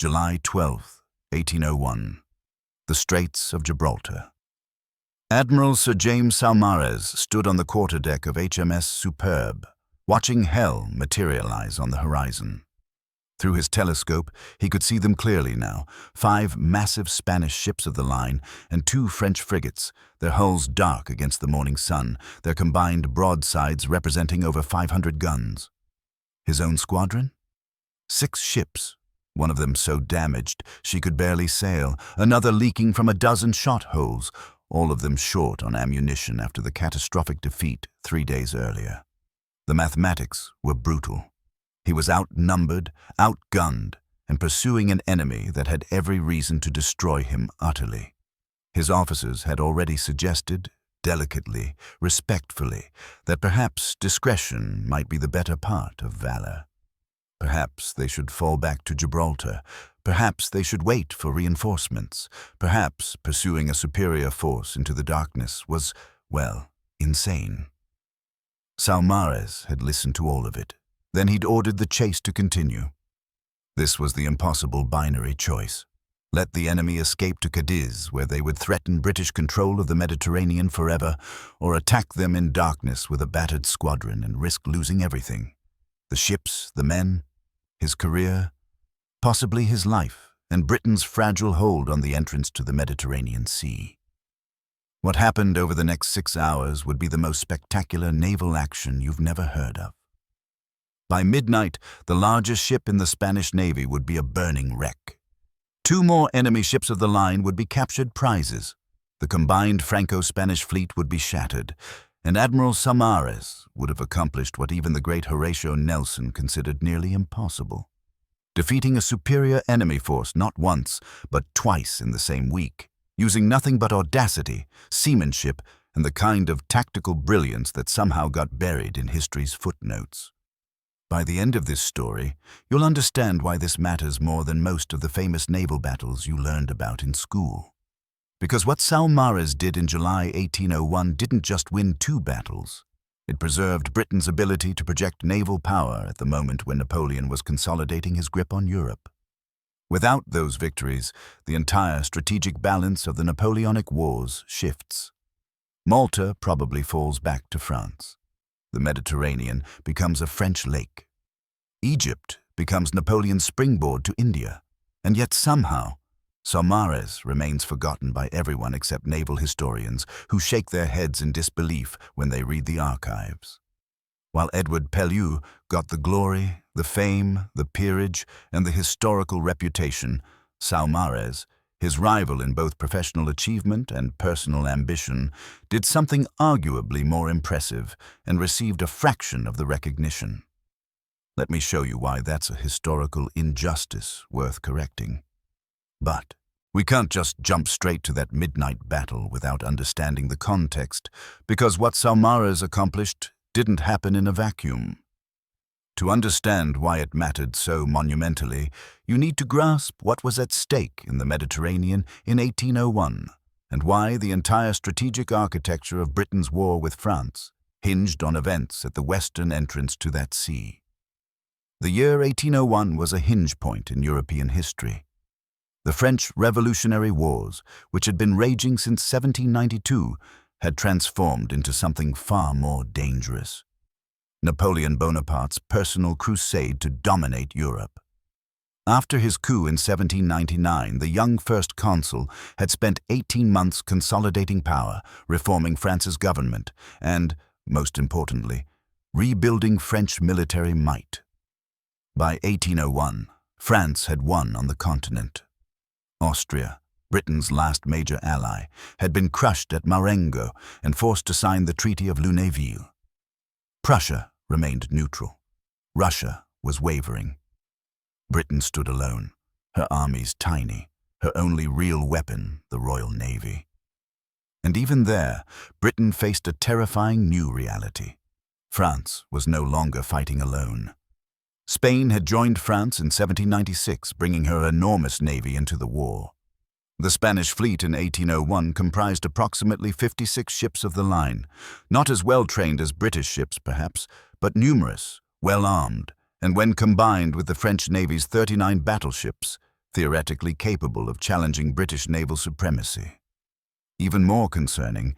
July 12, 1801. The Straits of Gibraltar. Admiral Sir James Saumarez stood on the quarterdeck of HMS Superb, watching hell materialize on the horizon. Through his telescope, he could see them clearly now, 5 massive Spanish ships of the line and 2 French frigates, their hulls dark against the morning sun, their combined broadsides representing over 500 guns. His own squadron? 6 ships, one of them so damaged she could barely sail, another leaking from a dozen shot holes, all of them short on ammunition after the catastrophic defeat 3 days earlier. The mathematics were brutal. He was outnumbered, outgunned, and pursuing an enemy that had every reason to destroy him utterly. His officers had already suggested, delicately, respectfully, that perhaps discretion might be the better part of valor. Perhaps they should fall back to Gibraltar. Perhaps they should wait for reinforcements. Perhaps pursuing a superior force into the darkness was, well, insane. Saumarez had listened to all of it. Then he'd ordered the chase to continue. This was the impossible binary choice. Let the enemy escape to Cadiz, where they would threaten British control of the Mediterranean forever, or attack them in darkness with a battered squadron and risk losing everything. The ships, the men, his career, possibly his life, and Britain's fragile hold on the entrance to the Mediterranean Sea. What happened over the next 6 hours would be the most spectacular naval action you've never heard of. By midnight, the largest ship in the Spanish Navy would be a burning wreck. 2 more enemy ships of the line would be captured prizes. The combined Franco-Spanish fleet would be shattered, and Admiral Saumarez would have accomplished what even the great Horatio Nelson considered nearly impossible. Defeating a superior enemy force not once, but twice in the same week, using nothing but audacity, seamanship, and the kind of tactical brilliance that somehow got buried in history's footnotes. By the end of this story, you'll understand why this matters more than most of the famous naval battles you learned about in school. Because what Saumarez did in July 1801 didn't just win 2 battles. It preserved Britain's ability to project naval power at the moment when Napoleon was consolidating his grip on Europe. Without those victories, the entire strategic balance of the Napoleonic Wars shifts. Malta probably falls back to France. The Mediterranean becomes a French lake. Egypt becomes Napoleon's springboard to India. And yet somehow, Saumarez remains forgotten by everyone except naval historians who shake their heads in disbelief when they read the archives. While Edward Pellew got the glory, the fame, the peerage, and the historical reputation, Saumarez, his rival in both professional achievement and personal ambition, did something arguably more impressive and received a fraction of the recognition. Let me show you why that's a historical injustice worth correcting. But we can't just jump straight to that midnight battle without understanding the context, because what Saumarez accomplished didn't happen in a vacuum. To understand why it mattered so monumentally, you need to grasp what was at stake in the Mediterranean in 1801, and why the entire strategic architecture of Britain's war with France hinged on events at the western entrance to that sea. The year 1801 was a hinge point in European history. The French Revolutionary Wars, which had been raging since 1792, had transformed into something far more dangerous. Napoleon Bonaparte's personal crusade to dominate Europe. After his coup in 1799, the young first consul had spent 18 months consolidating power, reforming France's government, and, most importantly, rebuilding French military might. By 1801, France had won on the continent. Austria, Britain's last major ally, had been crushed at Marengo and forced to sign the Treaty of Lunéville. Prussia remained neutral. Russia was wavering. Britain stood alone, her armies tiny, her only real weapon the Royal Navy. And even there, Britain faced a terrifying new reality. France was no longer fighting alone. Spain had joined France in 1796, bringing her enormous navy into the war. The Spanish fleet in 1801 comprised approximately 56 ships of the line, not as well-trained as British ships, perhaps, but numerous, well-armed, and when combined with the French Navy's 39 battleships, theoretically capable of challenging British naval supremacy. Even more concerning,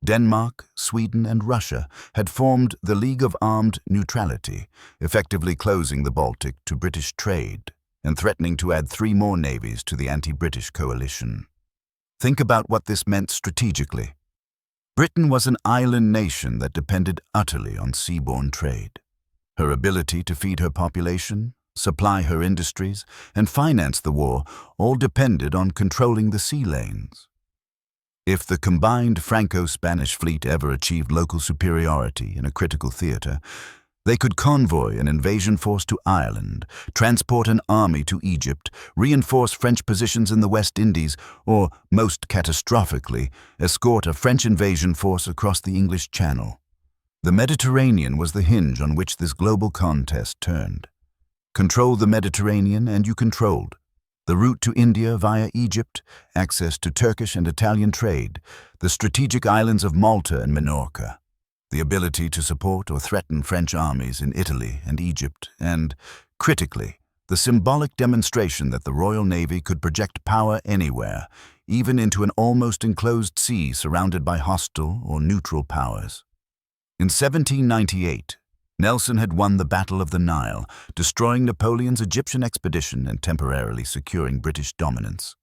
Denmark, Sweden, and Russia had formed the League of Armed Neutrality, effectively closing the Baltic to British trade and threatening to add 3 more navies to the anti-British coalition. Think about what this meant strategically. Britain was an island nation that depended utterly on seaborne trade. Her ability to feed her population, supply her industries, and finance the war all depended on controlling the sea lanes. If the combined Franco-Spanish fleet ever achieved local superiority in a critical theater, they could convoy an invasion force to Ireland, transport an army to Egypt, reinforce French positions in the West Indies, or, most catastrophically, escort a French invasion force across the English Channel. The Mediterranean was the hinge on which this global contest turned. Control the Mediterranean and you controlled the route to India via Egypt, access to Turkish and Italian trade, the strategic islands of Malta and Minorca, the ability to support or threaten French armies in Italy and Egypt, and, critically, the symbolic demonstration that the Royal Navy could project power anywhere, even into an almost enclosed sea surrounded by hostile or neutral powers. In 1798, Nelson had won the Battle of the Nile, destroying Napoleon's Egyptian expedition and temporarily securing British dominance.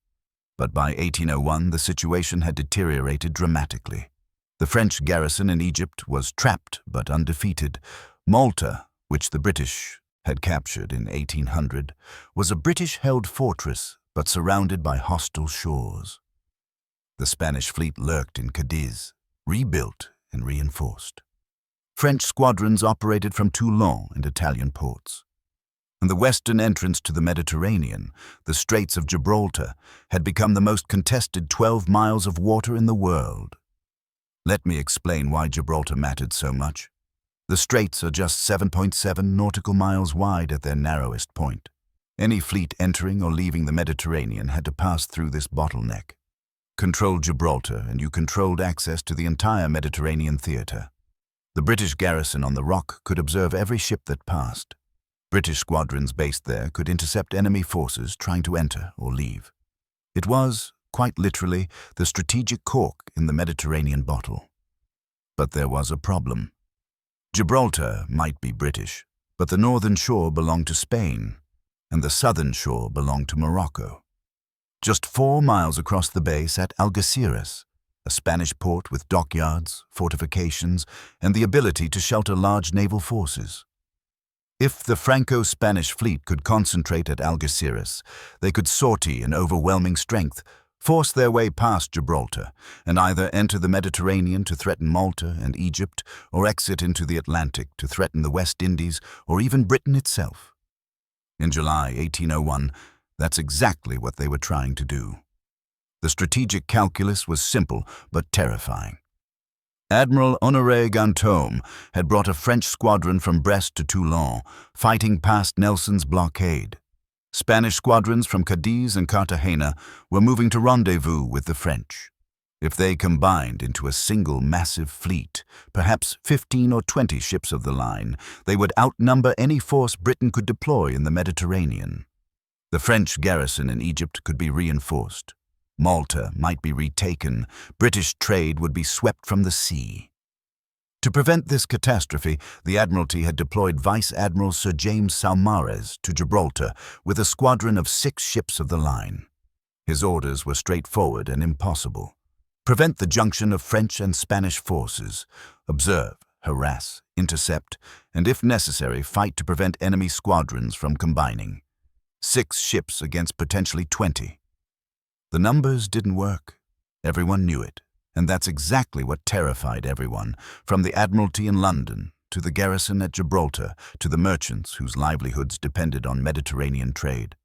But by 1801, the situation had deteriorated dramatically. The French garrison in Egypt was trapped but undefeated. Malta, which the British had captured in 1800, was a British-held fortress but surrounded by hostile shores. The Spanish fleet lurked in Cadiz, rebuilt and reinforced. French squadrons operated from Toulon and Italian ports. And the western entrance to the Mediterranean, the Straits of Gibraltar, had become the most contested 12 miles of water in the world. Let me explain why Gibraltar mattered so much. The straits are just 7.7 nautical miles wide at their narrowest point. Any fleet entering or leaving the Mediterranean had to pass through this bottleneck. Control Gibraltar and you controlled access to the entire Mediterranean theater. The British garrison on the Rock could observe every ship that passed. British squadrons based there could intercept enemy forces trying to enter or leave. It was, quite literally, the strategic cork in the Mediterranean bottle. But there was a problem. Gibraltar might be British, but the northern shore belonged to Spain, and the southern shore belonged to Morocco. Just 4 miles across the bay sat Algeciras, a Spanish port with dockyards, fortifications, and the ability to shelter large naval forces. If the Franco-Spanish fleet could concentrate at Algeciras, they could sortie in overwhelming strength, force their way past Gibraltar, and either enter the Mediterranean to threaten Malta and Egypt, or exit into the Atlantic to threaten the West Indies or even Britain itself. In July 1801, that's exactly what they were trying to do. The strategic calculus was simple but terrifying. Admiral Honoré Ganteaume had brought a French squadron from Brest to Toulon, fighting past Nelson's blockade. Spanish squadrons from Cadiz and Cartagena were moving to rendezvous with the French. If they combined into a single massive fleet, perhaps 15 or 20 ships of the line, they would outnumber any force Britain could deploy in the Mediterranean. The French garrison in Egypt could be reinforced. Malta might be retaken, British trade would be swept from the sea. To prevent this catastrophe, the Admiralty had deployed Vice Admiral Sir James Saumarez to Gibraltar with a squadron of 6 ships of the line. His orders were straightforward and impossible. Prevent the junction of French and Spanish forces. Observe, harass, intercept, and if necessary, fight to prevent enemy squadrons from combining. 6 ships against potentially 20. The numbers didn't work. Everyone knew it, and that's exactly what terrified everyone, from the Admiralty in London, to the garrison at Gibraltar, to the merchants whose livelihoods depended on Mediterranean trade.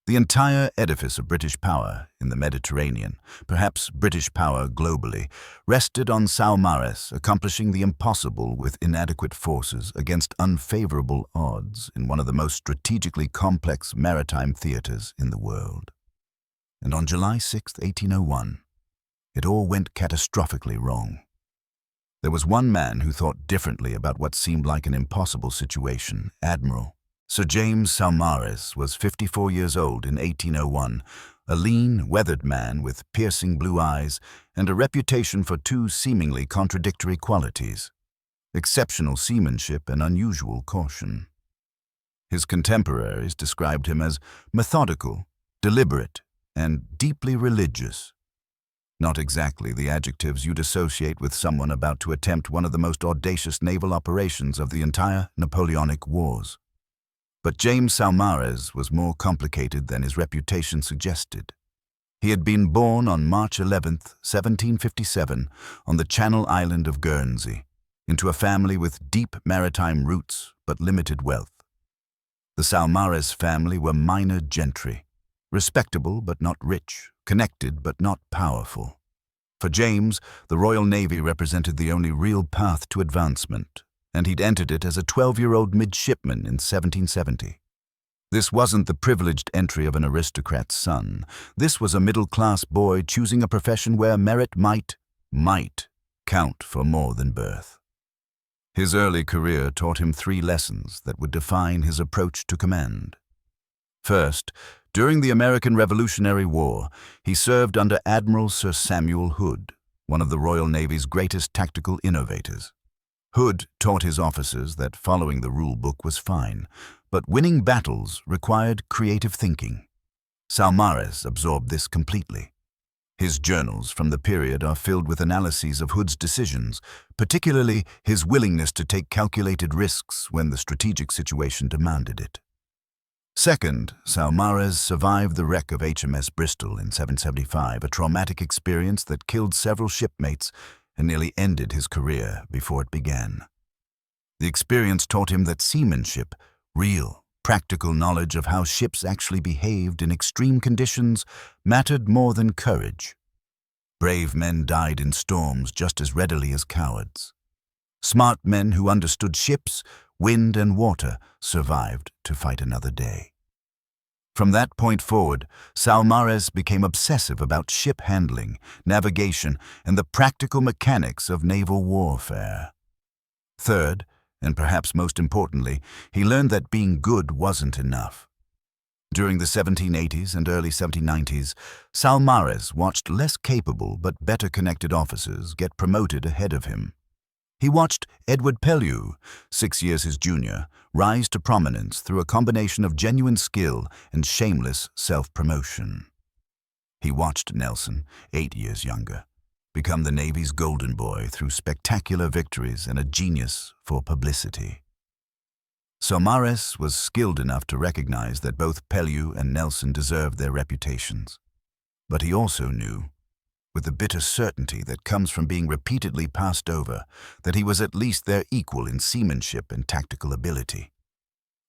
The entire edifice of British power in the Mediterranean, perhaps British power globally, rested on Saumarez accomplishing the impossible with inadequate forces against unfavorable odds in one of the most strategically complex maritime theaters in the world. And on July 6, 1801, it all went catastrophically wrong. There was one man who thought differently about what seemed like an impossible situation, Admiral Sir James Saumarez was 54 years old in 1801, a lean, weathered man with piercing blue eyes and a reputation for two seemingly contradictory qualities: exceptional seamanship and unusual caution. His contemporaries described him as methodical, deliberate, and deeply religious. Not exactly the adjectives you'd associate with someone about to attempt one of the most audacious naval operations of the entire Napoleonic Wars. But James Saumarez was more complicated than his reputation suggested. He had been born on March 11, 1757, on the Channel Island of Guernsey, into a family with deep maritime roots but limited wealth. The Saumarez family were minor gentry, respectable but not rich, connected but not powerful. For James, the Royal Navy represented the only real path to advancement, and he'd entered it as a 12-year-old midshipman in 1770. This wasn't the privileged entry of an aristocrat's son. This was a middle-class boy choosing a profession where merit might count for more than birth. His early career taught him 3 lessons that would define his approach to command. First, during the American Revolutionary War, he served under Admiral Sir Samuel Hood, one of the Royal Navy's greatest tactical innovators. Hood taught his officers that following the rule book was fine, but winning battles required creative thinking. Saumarez absorbed this completely. His journals from the period are filled with analyses of Hood's decisions, particularly his willingness to take calculated risks when the strategic situation demanded it. Second, Saumarez survived the wreck of HMS Bristol in 1775, a traumatic experience that killed several shipmates and nearly ended his career before it began. The experience taught him that seamanship, real, practical knowledge of how ships actually behaved in extreme conditions, mattered more than courage. Brave men died in storms just as readily as cowards. Smart men who understood ships, wind, and water survived to fight another day. From that point forward, Saumarez became obsessive about ship handling, navigation, and the practical mechanics of naval warfare. Third, and perhaps most importantly, he learned that being good wasn't enough. During the 1780s and early 1790s, Saumarez watched less capable but better connected officers get promoted ahead of him. He watched Edward Pellew, 6 years his junior, rise to prominence through a combination of genuine skill and shameless self-promotion. He watched Nelson, 8 years younger, become the Navy's golden boy through spectacular victories and a genius for publicity. Saumarez was skilled enough to recognize that both Pellew and Nelson deserved their reputations. But he also knew, with the bitter certainty that comes from being repeatedly passed over, that he was at least their equal in seamanship and tactical ability.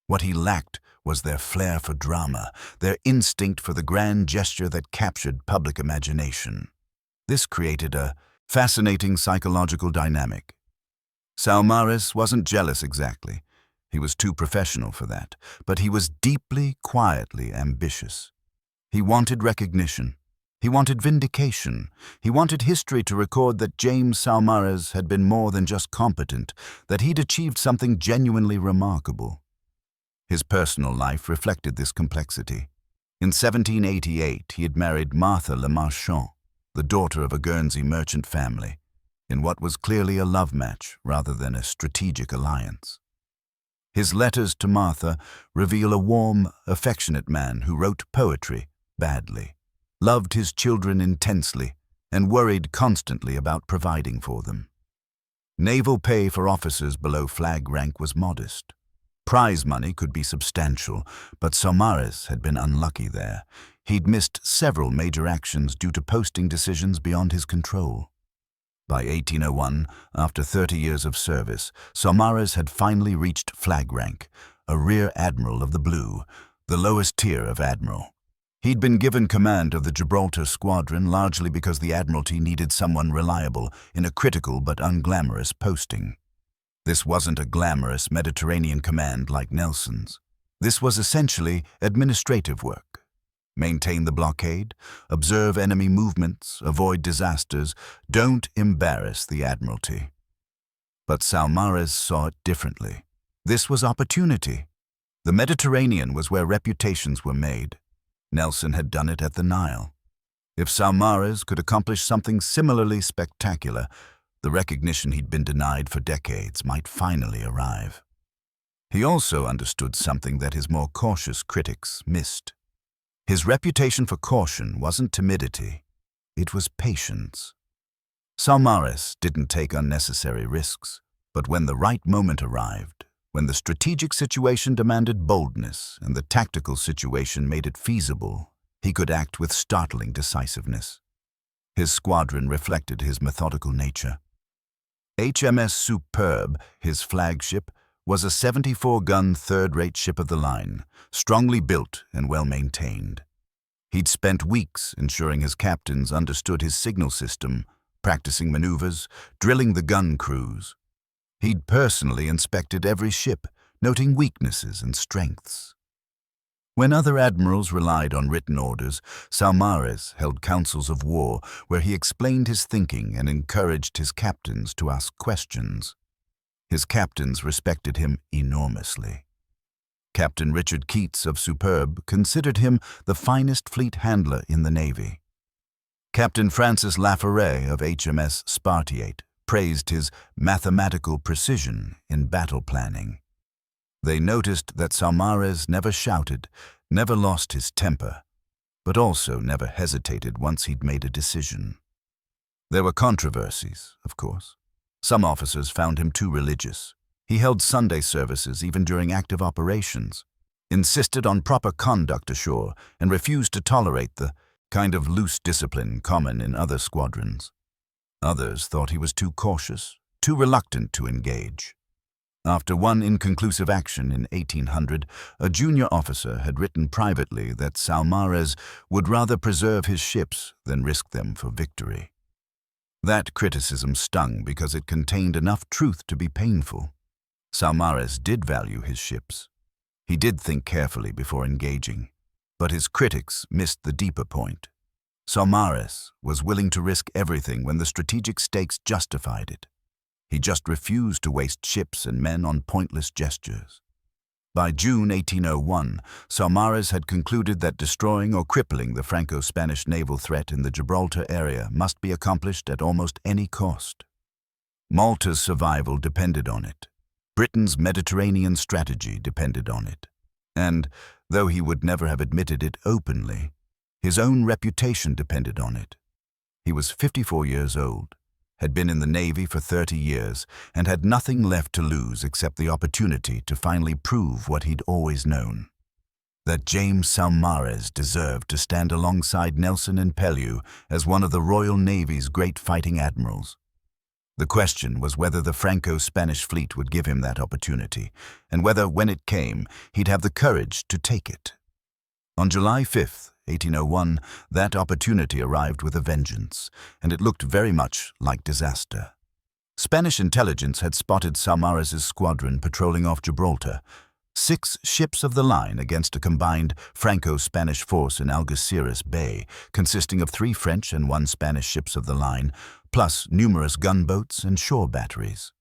What he lacked was their flair for drama, their instinct for the grand gesture that captured public imagination. This created a fascinating psychological dynamic. Saumarez wasn't jealous exactly. He was too professional for that, but he was deeply, quietly ambitious. He wanted recognition. He wanted vindication. He wanted history to record that James Saumarez had been more than just competent, that he'd achieved something genuinely remarkable. His personal life reflected this complexity. In 1788, he had married Martha Le Marchant, the daughter of a Guernsey merchant family, in what was clearly a love match rather than a strategic alliance. His letters to Martha reveal a warm, affectionate man who wrote poetry badly, loved his children intensely, and worried constantly about providing for them. Naval pay for officers below flag rank was modest. Prize money could be substantial, but Saumarez had been unlucky there. He'd missed several major actions due to posting decisions beyond his control. By 1801, after 30 years of service, Saumarez had finally reached flag rank, a rear admiral of the Blue, the lowest tier of admiral. He'd been given command of the Gibraltar squadron largely because the Admiralty needed someone reliable in a critical but unglamorous posting. This wasn't a glamorous Mediterranean command like Nelson's. This was essentially administrative work. Maintain the blockade, observe enemy movements, avoid disasters, don't embarrass the Admiralty. But Saumarez saw it differently. This was opportunity. The Mediterranean was where reputations were made. Nelson had done it at the Nile. If Saumarez could accomplish something similarly spectacular, the recognition he'd been denied for decades might finally arrive. He also understood something that his more cautious critics missed. His reputation for caution wasn't timidity, it was patience. Saumarez didn't take unnecessary risks, but when the right moment arrived, when the strategic situation demanded boldness and the tactical situation made it feasible, he could act with startling decisiveness. His squadron reflected his methodical nature. HMS Superb, his flagship, was a 74-gun third-rate ship of the line, strongly built and well-maintained. He'd spent weeks ensuring his captains understood his signal system, practicing maneuvers, drilling the gun crews. He'd personally inspected every ship, noting weaknesses and strengths. When other admirals relied on written orders, Saumarez held councils of war where he explained his thinking and encouraged his captains to ask questions. His captains respected him enormously. Captain Richard Keats of Superb considered him the finest fleet handler in the Navy. Captain Francis Laforet of HMS Spartiate praised his mathematical precision in battle planning. They noticed that Saumarez never shouted, never lost his temper, but also never hesitated once he'd made a decision. There were controversies, of course. Some officers found him too religious. He held Sunday services even during active operations, insisted on proper conduct ashore, and refused to tolerate the kind of loose discipline common in other squadrons. Others thought he was too cautious, too reluctant to engage. After one inconclusive action in 1800, a junior officer had written privately that Saumarez would rather preserve his ships than risk them for victory. That criticism stung because it contained enough truth to be painful. Saumarez did value his ships. He did think carefully before engaging, but his critics missed the deeper point. Saumarez was willing to risk everything when the strategic stakes justified it. He just refused to waste ships and men on pointless gestures. By June 1801, Saumarez had concluded that destroying or crippling the Franco-Spanish naval threat in the Gibraltar area must be accomplished at almost any cost. Malta's survival depended on it. Britain's Mediterranean strategy depended on it. And, though he would never have admitted it openly, his own reputation depended on it. He was 54 years old, had been in the Navy for 30 years, and had nothing left to lose except the opportunity to finally prove what he'd always known: that James Saumarez deserved to stand alongside Nelson and Pellew as one of the Royal Navy's great fighting admirals. The question was whether the Franco-Spanish fleet would give him that opportunity, and whether, when it came, he'd have the courage to take it. On July 5th, 1801, that opportunity arrived with a vengeance, and it looked very much like disaster. Spanish intelligence had spotted Saumarez's squadron patrolling off Gibraltar, 6 ships of the line against a combined Franco-Spanish force in Algeciras Bay, consisting of 3 French and 1 Spanish ships of the line, plus numerous gunboats and shore batteries.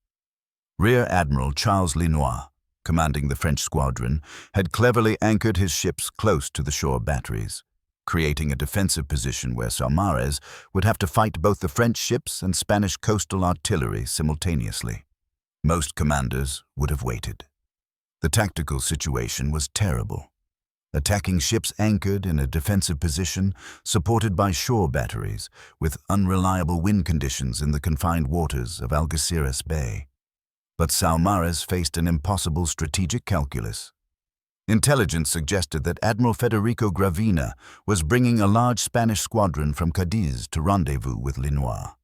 Rear Admiral Charles Lenoir, commanding the French squadron, had cleverly anchored his ships close to the shore batteries, creating a defensive position where Saumarez would have to fight both the French ships and Spanish coastal artillery simultaneously. Most commanders would have waited. The tactical situation was terrible. Attacking ships anchored in a defensive position, supported by shore batteries, with unreliable wind conditions in the confined waters of Algeciras Bay. But Saumarez faced an impossible strategic calculus. Intelligence suggested that Admiral Federico Gravina was bringing a large Spanish squadron from Cadiz to rendezvous with Lenoir.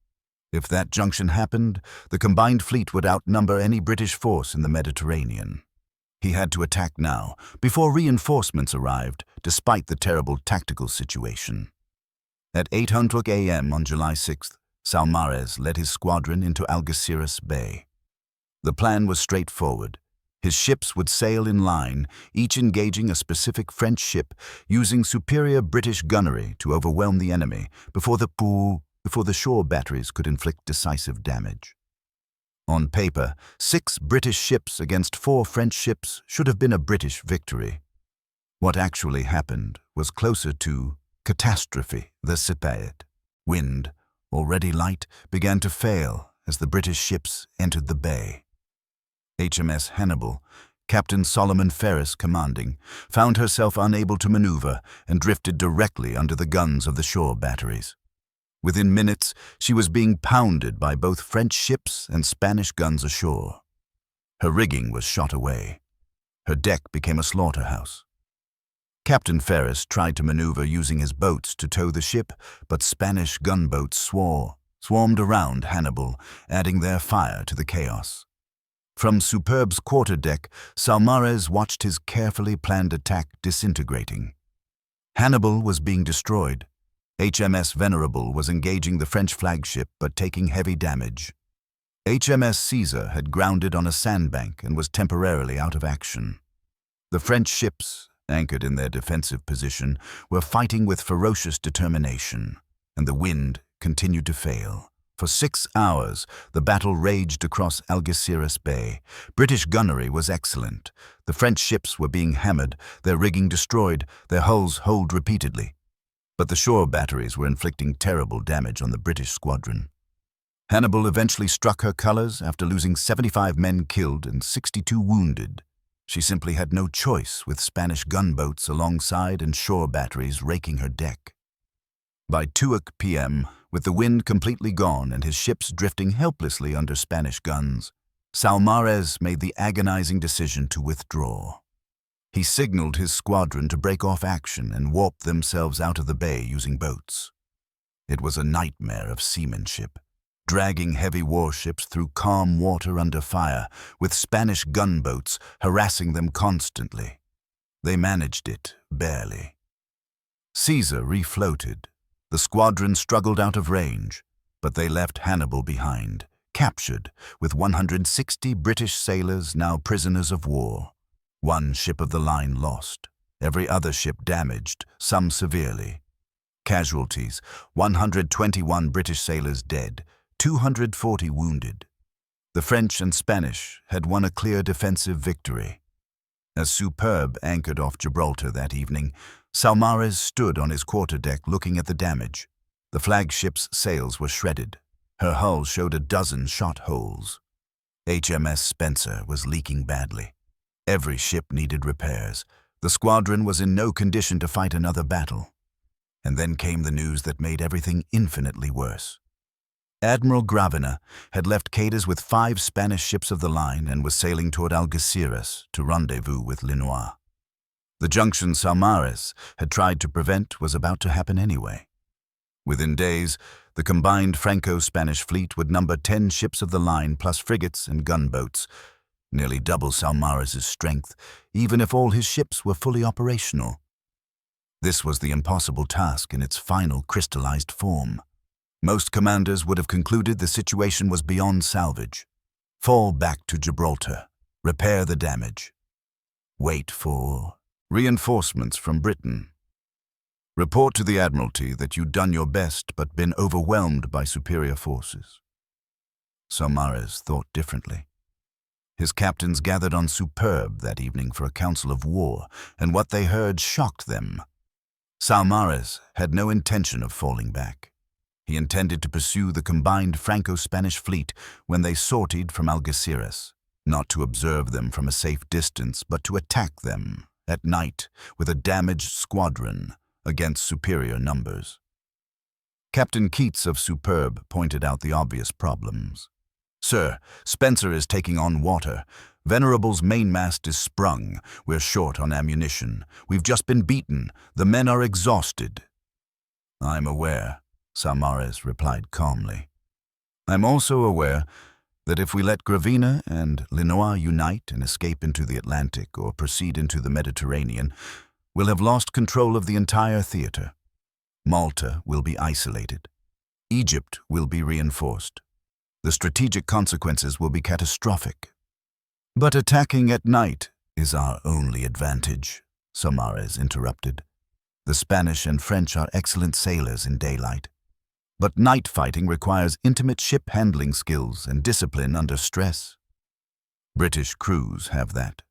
If that junction happened, the combined fleet would outnumber any British force in the Mediterranean. He had to attack now, before reinforcements arrived, despite the terrible tactical situation. At 8:00 a.m. on July 6th, Saumarez led his squadron into Algeciras Bay. The plan was straightforward. His ships would sail in line, each engaging a specific French ship, using superior British gunnery to overwhelm the enemy before the shore batteries could inflict decisive damage. On paper, 6 British ships against 4 French ships should have been a British victory. What actually happened was closer to catastrophe. The Sepet wind, already light, began to fail as the British ships entered the bay. HMS Hannibal, Captain Solomon Ferris commanding, found herself unable to maneuver and drifted directly under the guns of the shore batteries. Within minutes, she was being pounded by both French ships and Spanish guns ashore. Her rigging was shot away. Her deck became a slaughterhouse. Captain Ferris tried to maneuver using his boats to tow the ship, but Spanish gunboats swarmed around Hannibal, adding their fire to the chaos. From Superb's quarterdeck, Saumarez watched his carefully planned attack disintegrating. Hannibal was being destroyed. HMS Venerable was engaging the French flagship but taking heavy damage. HMS Caesar had grounded on a sandbank and was temporarily out of action. The French ships, anchored in their defensive position, were fighting with ferocious determination, and the wind continued to fail. For 6 hours, the battle raged across Algeciras Bay. British gunnery was excellent. The French ships were being hammered, their rigging destroyed, their hulls holed repeatedly. But the shore batteries were inflicting terrible damage on the British squadron. Hannibal eventually struck her colors after losing 75 men killed and 62 wounded. She simply had no choice with Spanish gunboats alongside and shore batteries raking her deck. By 2 p.m., with the wind completely gone and his ships drifting helplessly under Spanish guns, Saumarez made the agonizing decision to withdraw. He signaled his squadron to break off action and warp themselves out of the bay using boats. It was a nightmare of seamanship, dragging heavy warships through calm water under fire, with Spanish gunboats harassing them constantly. They managed it, barely. Caesar refloated. The squadron struggled out of range, but they left Hannibal behind, captured, with 160 British sailors now prisoners of war. 1 ship of the line lost, every other ship damaged, some severely. Casualties: 121 British sailors dead, 240 wounded. The French and Spanish had won a clear defensive victory. As Superb anchored off Gibraltar that evening, Saumarez stood on his quarterdeck looking at the damage. The flagship's sails were shredded. Her hull showed a dozen shot holes. HMS Spencer was leaking badly. Every ship needed repairs. The squadron was in no condition to fight another battle. And then came the news that made everything infinitely worse. Admiral Gravina had left Cadiz with 5 Spanish ships of the line and was sailing toward Algeciras to rendezvous with Linois. The junction Saumarez had tried to prevent was about to happen anyway. Within days, the combined Franco-Spanish fleet would number 10 ships of the line plus frigates and gunboats, nearly double Saumarez's strength, even if all his ships were fully operational. This was the impossible task in its final crystallized form. Most commanders would have concluded the situation was beyond salvage. Fall back to Gibraltar, repair the damage. Wait for reinforcements from Britain. Report to the Admiralty that you'd done your best but been overwhelmed by superior forces. Saumarez thought differently. His captains gathered on Superb that evening for a council of war, and what they heard shocked them. Saumarez had no intention of falling back. He intended to pursue the combined Franco-Spanish fleet when they sortied from Algeciras, not to observe them from a safe distance, but to attack them at night with a damaged squadron against superior numbers. Captain Keats of Superb pointed out the obvious problems. "Sir, Spencer is taking on water. Venerable's mainmast is sprung. We're short on ammunition. We've just been beaten. The men are exhausted." "I'm aware," Saumarez replied calmly. "I'm also aware that if we let Gravina and Linois unite and escape into the Atlantic or proceed into the Mediterranean, we'll have lost control of the entire theater. Malta will be isolated. Egypt will be reinforced. The strategic consequences will be catastrophic. But attacking at night is our only advantage," Saumarez interrupted. "The Spanish and French are excellent sailors in daylight. But night fighting requires intimate ship handling skills and discipline under stress. British crews have that.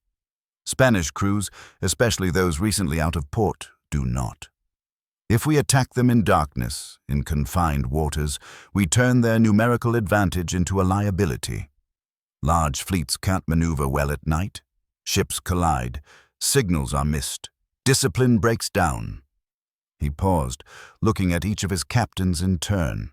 Spanish crews, especially those recently out of port, do not. If we attack them in darkness, in confined waters, we turn their numerical advantage into a liability. Large fleets can't maneuver well at night. Ships collide. Signals are missed. Discipline breaks down. He paused, looking at each of his captains in turn.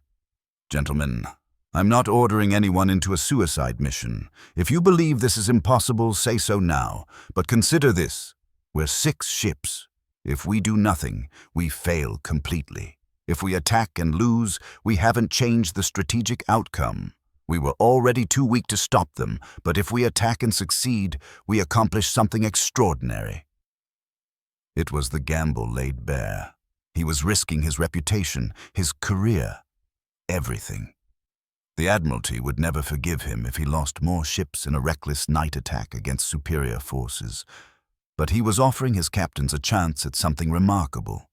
Gentlemen, I'm not ordering anyone into a suicide mission. If you believe this is impossible, say so now. But consider this. We're 6 ships. If we do nothing, we fail completely. If we attack and lose, we haven't changed the strategic outcome. We were already too weak to stop them, but if we attack and succeed, we accomplish something extraordinary. It was the gamble laid bare. He was risking his reputation, his career, everything. The Admiralty would never forgive him if he lost more ships in a reckless night attack against superior forces. But he was offering his captains a chance at something remarkable,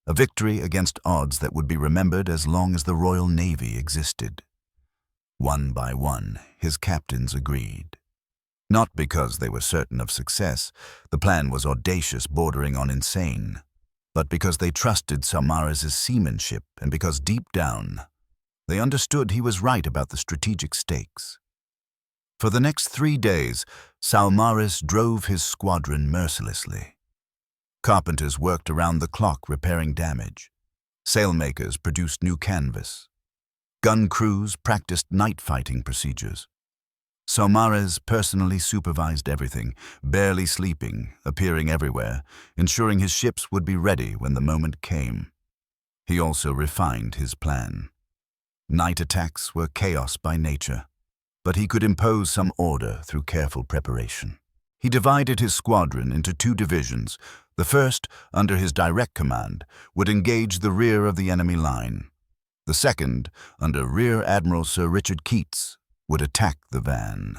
a victory against odds that would be remembered as long as the Royal Navy existed. One by one, his captains agreed. Not because they were certain of success, the plan was audacious, bordering on insane, but because they trusted Saumarez's seamanship and because deep down, they understood he was right about the strategic stakes. For the next 3 days, Saumarez drove his squadron mercilessly. Carpenters worked around the clock repairing damage. Sailmakers produced new canvas. Gun crews practiced night fighting procedures. Saumarez personally supervised everything, barely sleeping, appearing everywhere, ensuring his ships would be ready when the moment came. He also refined his plan. Night attacks were chaos by nature, but he could impose some order through careful preparation. He divided his squadron into 2 divisions. The first, under his direct command, would engage the rear of the enemy line. The second, under Rear Admiral Sir Richard Keats, would attack the van.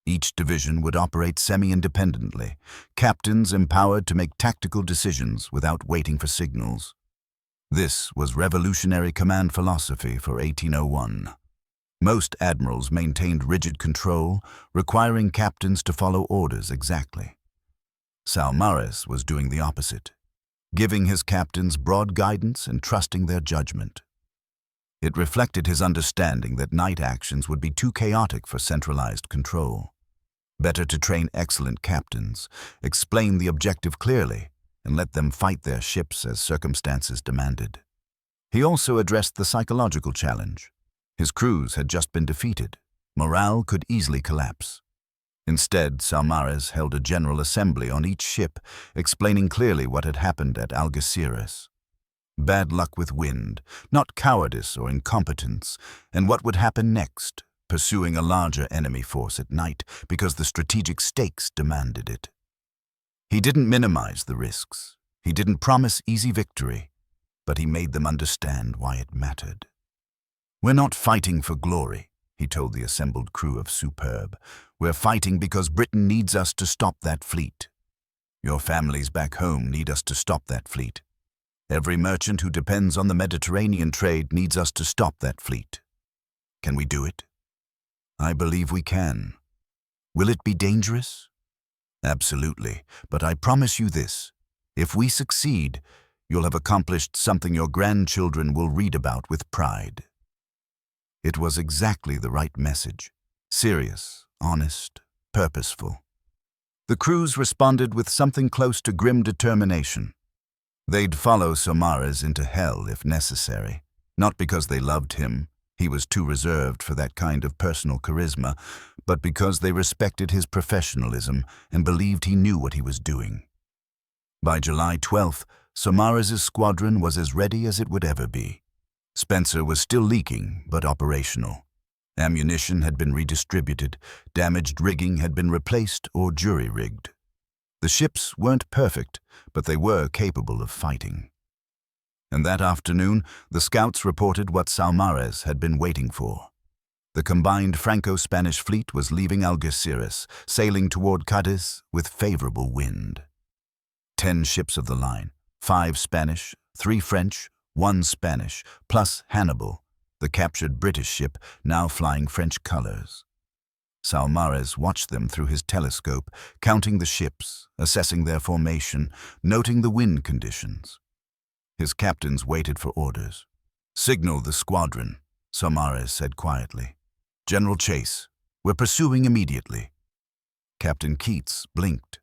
Each division would operate semi-independently, captains empowered to make tactical decisions without waiting for signals. This was revolutionary command philosophy for 1801. Most admirals maintained rigid control, requiring captains to follow orders exactly. Saumarez was doing the opposite, giving his captains broad guidance and trusting their judgment. It reflected his understanding that night actions would be too chaotic for centralized control. Better to train excellent captains, explain the objective clearly, and let them fight their ships as circumstances demanded. He also addressed the psychological challenge. His crews had just been defeated. Morale could easily collapse. Instead, Saumarez held a general assembly on each ship, explaining clearly what had happened at Algeciras. Bad luck with wind, not cowardice or incompetence, and what would happen next, pursuing a larger enemy force at night because the strategic stakes demanded it. He didn't minimize the risks. He didn't promise easy victory, but he made them understand why it mattered. "We're not fighting for glory," he told the assembled crew of Superb. "We're fighting because Britain needs us to stop that fleet. Your families back home need us to stop that fleet. Every merchant who depends on the Mediterranean trade needs us to stop that fleet. Can we do it? I believe we can. Will it be dangerous? Absolutely, but I promise you this. If we succeed, you'll have accomplished something your grandchildren will read about with pride." It was exactly the right message. Serious, honest, purposeful. The crews responded with something close to grim determination. They'd follow Saumarez into hell if necessary, not because they loved him, he was too reserved for that kind of personal charisma, but because they respected his professionalism and believed he knew what he was doing. By July 12th, Saumarez's squadron was as ready as it would ever be. Spencer was still leaking, but operational. Ammunition had been redistributed, damaged rigging had been replaced or jury-rigged. The ships weren't perfect, but they were capable of fighting. And that afternoon, the scouts reported what Saumarez had been waiting for. The combined Franco-Spanish fleet was leaving Algeciras, sailing toward Cadiz with favorable wind. 10 ships of the line, 5 Spanish, 3 French, 1 Spanish, plus Hannibal, the captured British ship now flying French colors. Saumarez watched them through his telescope, counting the ships, assessing their formation, noting the wind conditions. His captains waited for orders. "Signal the squadron," Saumarez said quietly. "General Chase, we're pursuing immediately." Captain Keats blinked.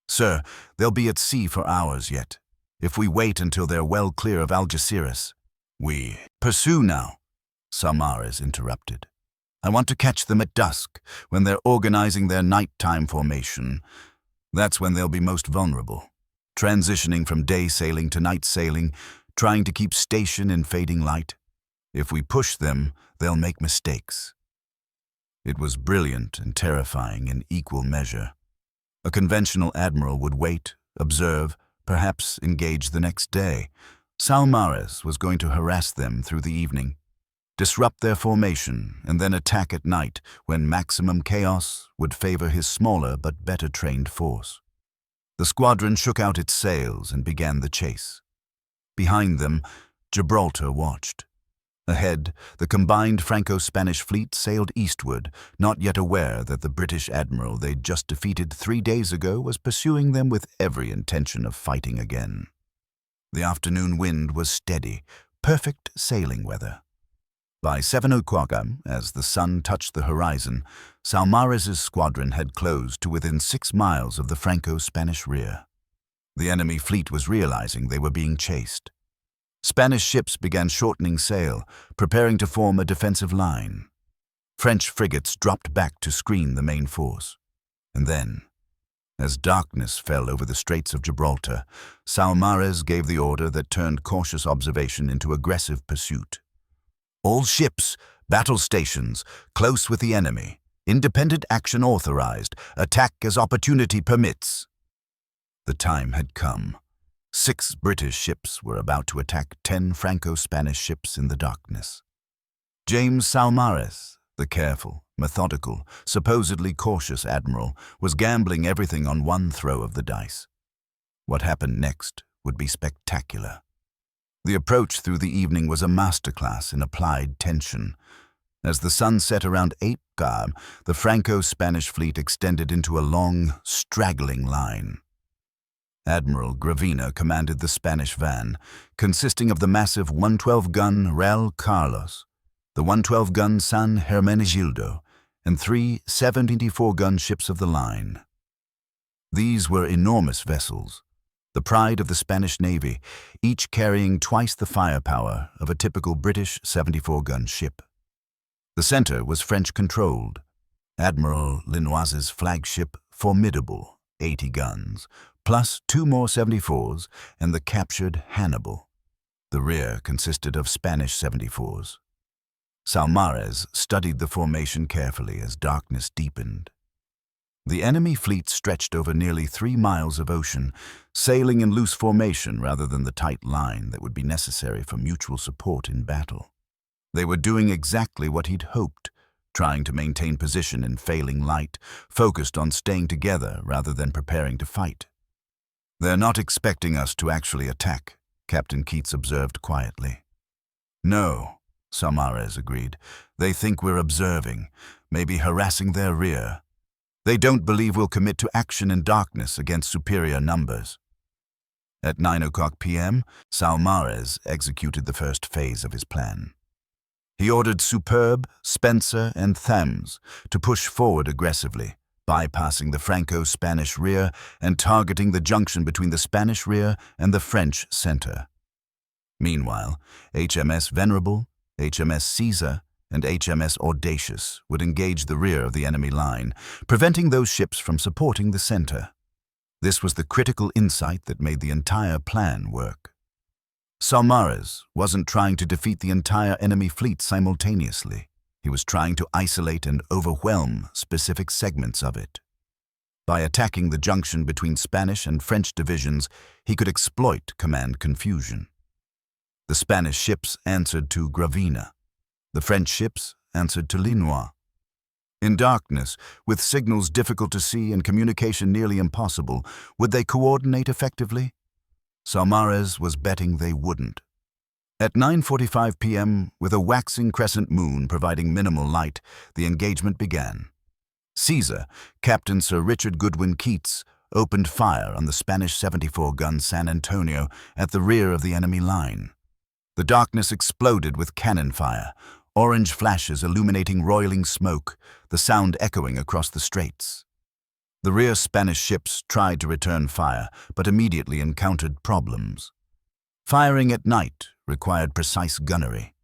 "Sir, they'll be at sea for hours yet. If we wait until they're well clear of Algeciras, we pursue now," Saumarez interrupted. "I want to catch them at dusk, when they're organizing their nighttime formation. That's when they'll be most vulnerable, transitioning from day sailing to night sailing, trying to keep station in fading light. If we push them, they'll make mistakes." It was brilliant and terrifying in equal measure. A conventional admiral would wait, observe, perhaps engage the next day. Saumarez was going to harass them through the evening, disrupt their formation, and then attack at night when maximum chaos would favor his smaller but better trained force. The squadron shook out its sails and began the chase. Behind them, Gibraltar watched. Ahead, the combined Franco-Spanish fleet sailed eastward, not yet aware that the British admiral they'd just defeated 3 days ago was pursuing them with every intention of fighting again. The afternoon wind was steady, perfect sailing weather. By 7 o'clock, as the sun touched the horizon, Saumarez's squadron had closed to within 6 miles of the Franco-Spanish rear. The enemy fleet was realizing they were being chased. Spanish ships began shortening sail, preparing to form a defensive line. French frigates dropped back to screen the main force. And then, as darkness fell over the Straits of Gibraltar, Saumarez gave the order that turned cautious observation into aggressive pursuit. "All ships, battle stations, close with the enemy. Independent action authorized. Attack as opportunity permits." The time had come. 6 British ships were about to attack 10 Franco-Spanish ships in the darkness. James Saumarez, the careful, methodical, supposedly cautious admiral, was gambling everything on one throw of the dice. What happened next would be spectacular. The approach through the evening was a masterclass in applied tension. As the sun set around 8 p.m., the Franco-Spanish fleet extended into a long, straggling line. Admiral Gravina commanded the Spanish van, consisting of the massive 112-gun Real Carlos, the 112-gun San Hermenegildo, and 3 74-gun ships of the line. These were enormous vessels, the pride of the Spanish Navy, each carrying twice the firepower of a typical British 74-gun ship. The center was French-controlled. Admiral Linois's flagship, Formidable, 80 guns, plus 2 more 74s and the captured Hannibal. The rear consisted of Spanish 74s. Saumarez studied the formation carefully as darkness deepened. The enemy fleet stretched over nearly 3 miles of ocean, sailing in loose formation rather than the tight line that would be necessary for mutual support in battle. They were doing exactly what he'd hoped, trying to maintain position in failing light, focused on staying together rather than preparing to fight. "They're not expecting us to actually attack," Captain Keats observed quietly. "No," Saumarez agreed. "They think we're observing, maybe harassing their rear. They don't believe we'll commit to action in darkness against superior numbers." At 9 o'clock p.m., Saumarez executed the first phase of his plan. He ordered Superb, Spencer, and Thames to push forward aggressively, bypassing the Franco-Spanish rear and targeting the junction between the Spanish rear and the French center. Meanwhile, HMS Venerable, HMS Caesar, and HMS Audacious would engage the rear of the enemy line, preventing those ships from supporting the center. This was the critical insight that made the entire plan work. Saumarez wasn't trying to defeat the entire enemy fleet simultaneously. He was trying to isolate and overwhelm specific segments of it. By attacking the junction between Spanish and French divisions, he could exploit command confusion. The Spanish ships answered to Gravina. The French ships answered to Linois. In darkness, with signals difficult to see and communication nearly impossible, would they coordinate effectively? Saumarez was betting they wouldn't. At 9:45 p.m., with a waxing crescent moon providing minimal light, the engagement began. Caesar, Captain Sir Richard Goodwin Keats, opened fire on the Spanish 74-gun San Antonio at the rear of the enemy line. The darkness exploded with cannon fire, orange flashes illuminating roiling smoke, the sound echoing across the straits. The rear Spanish ships tried to return fire, but immediately encountered problems. Firing at night required precise gunnery.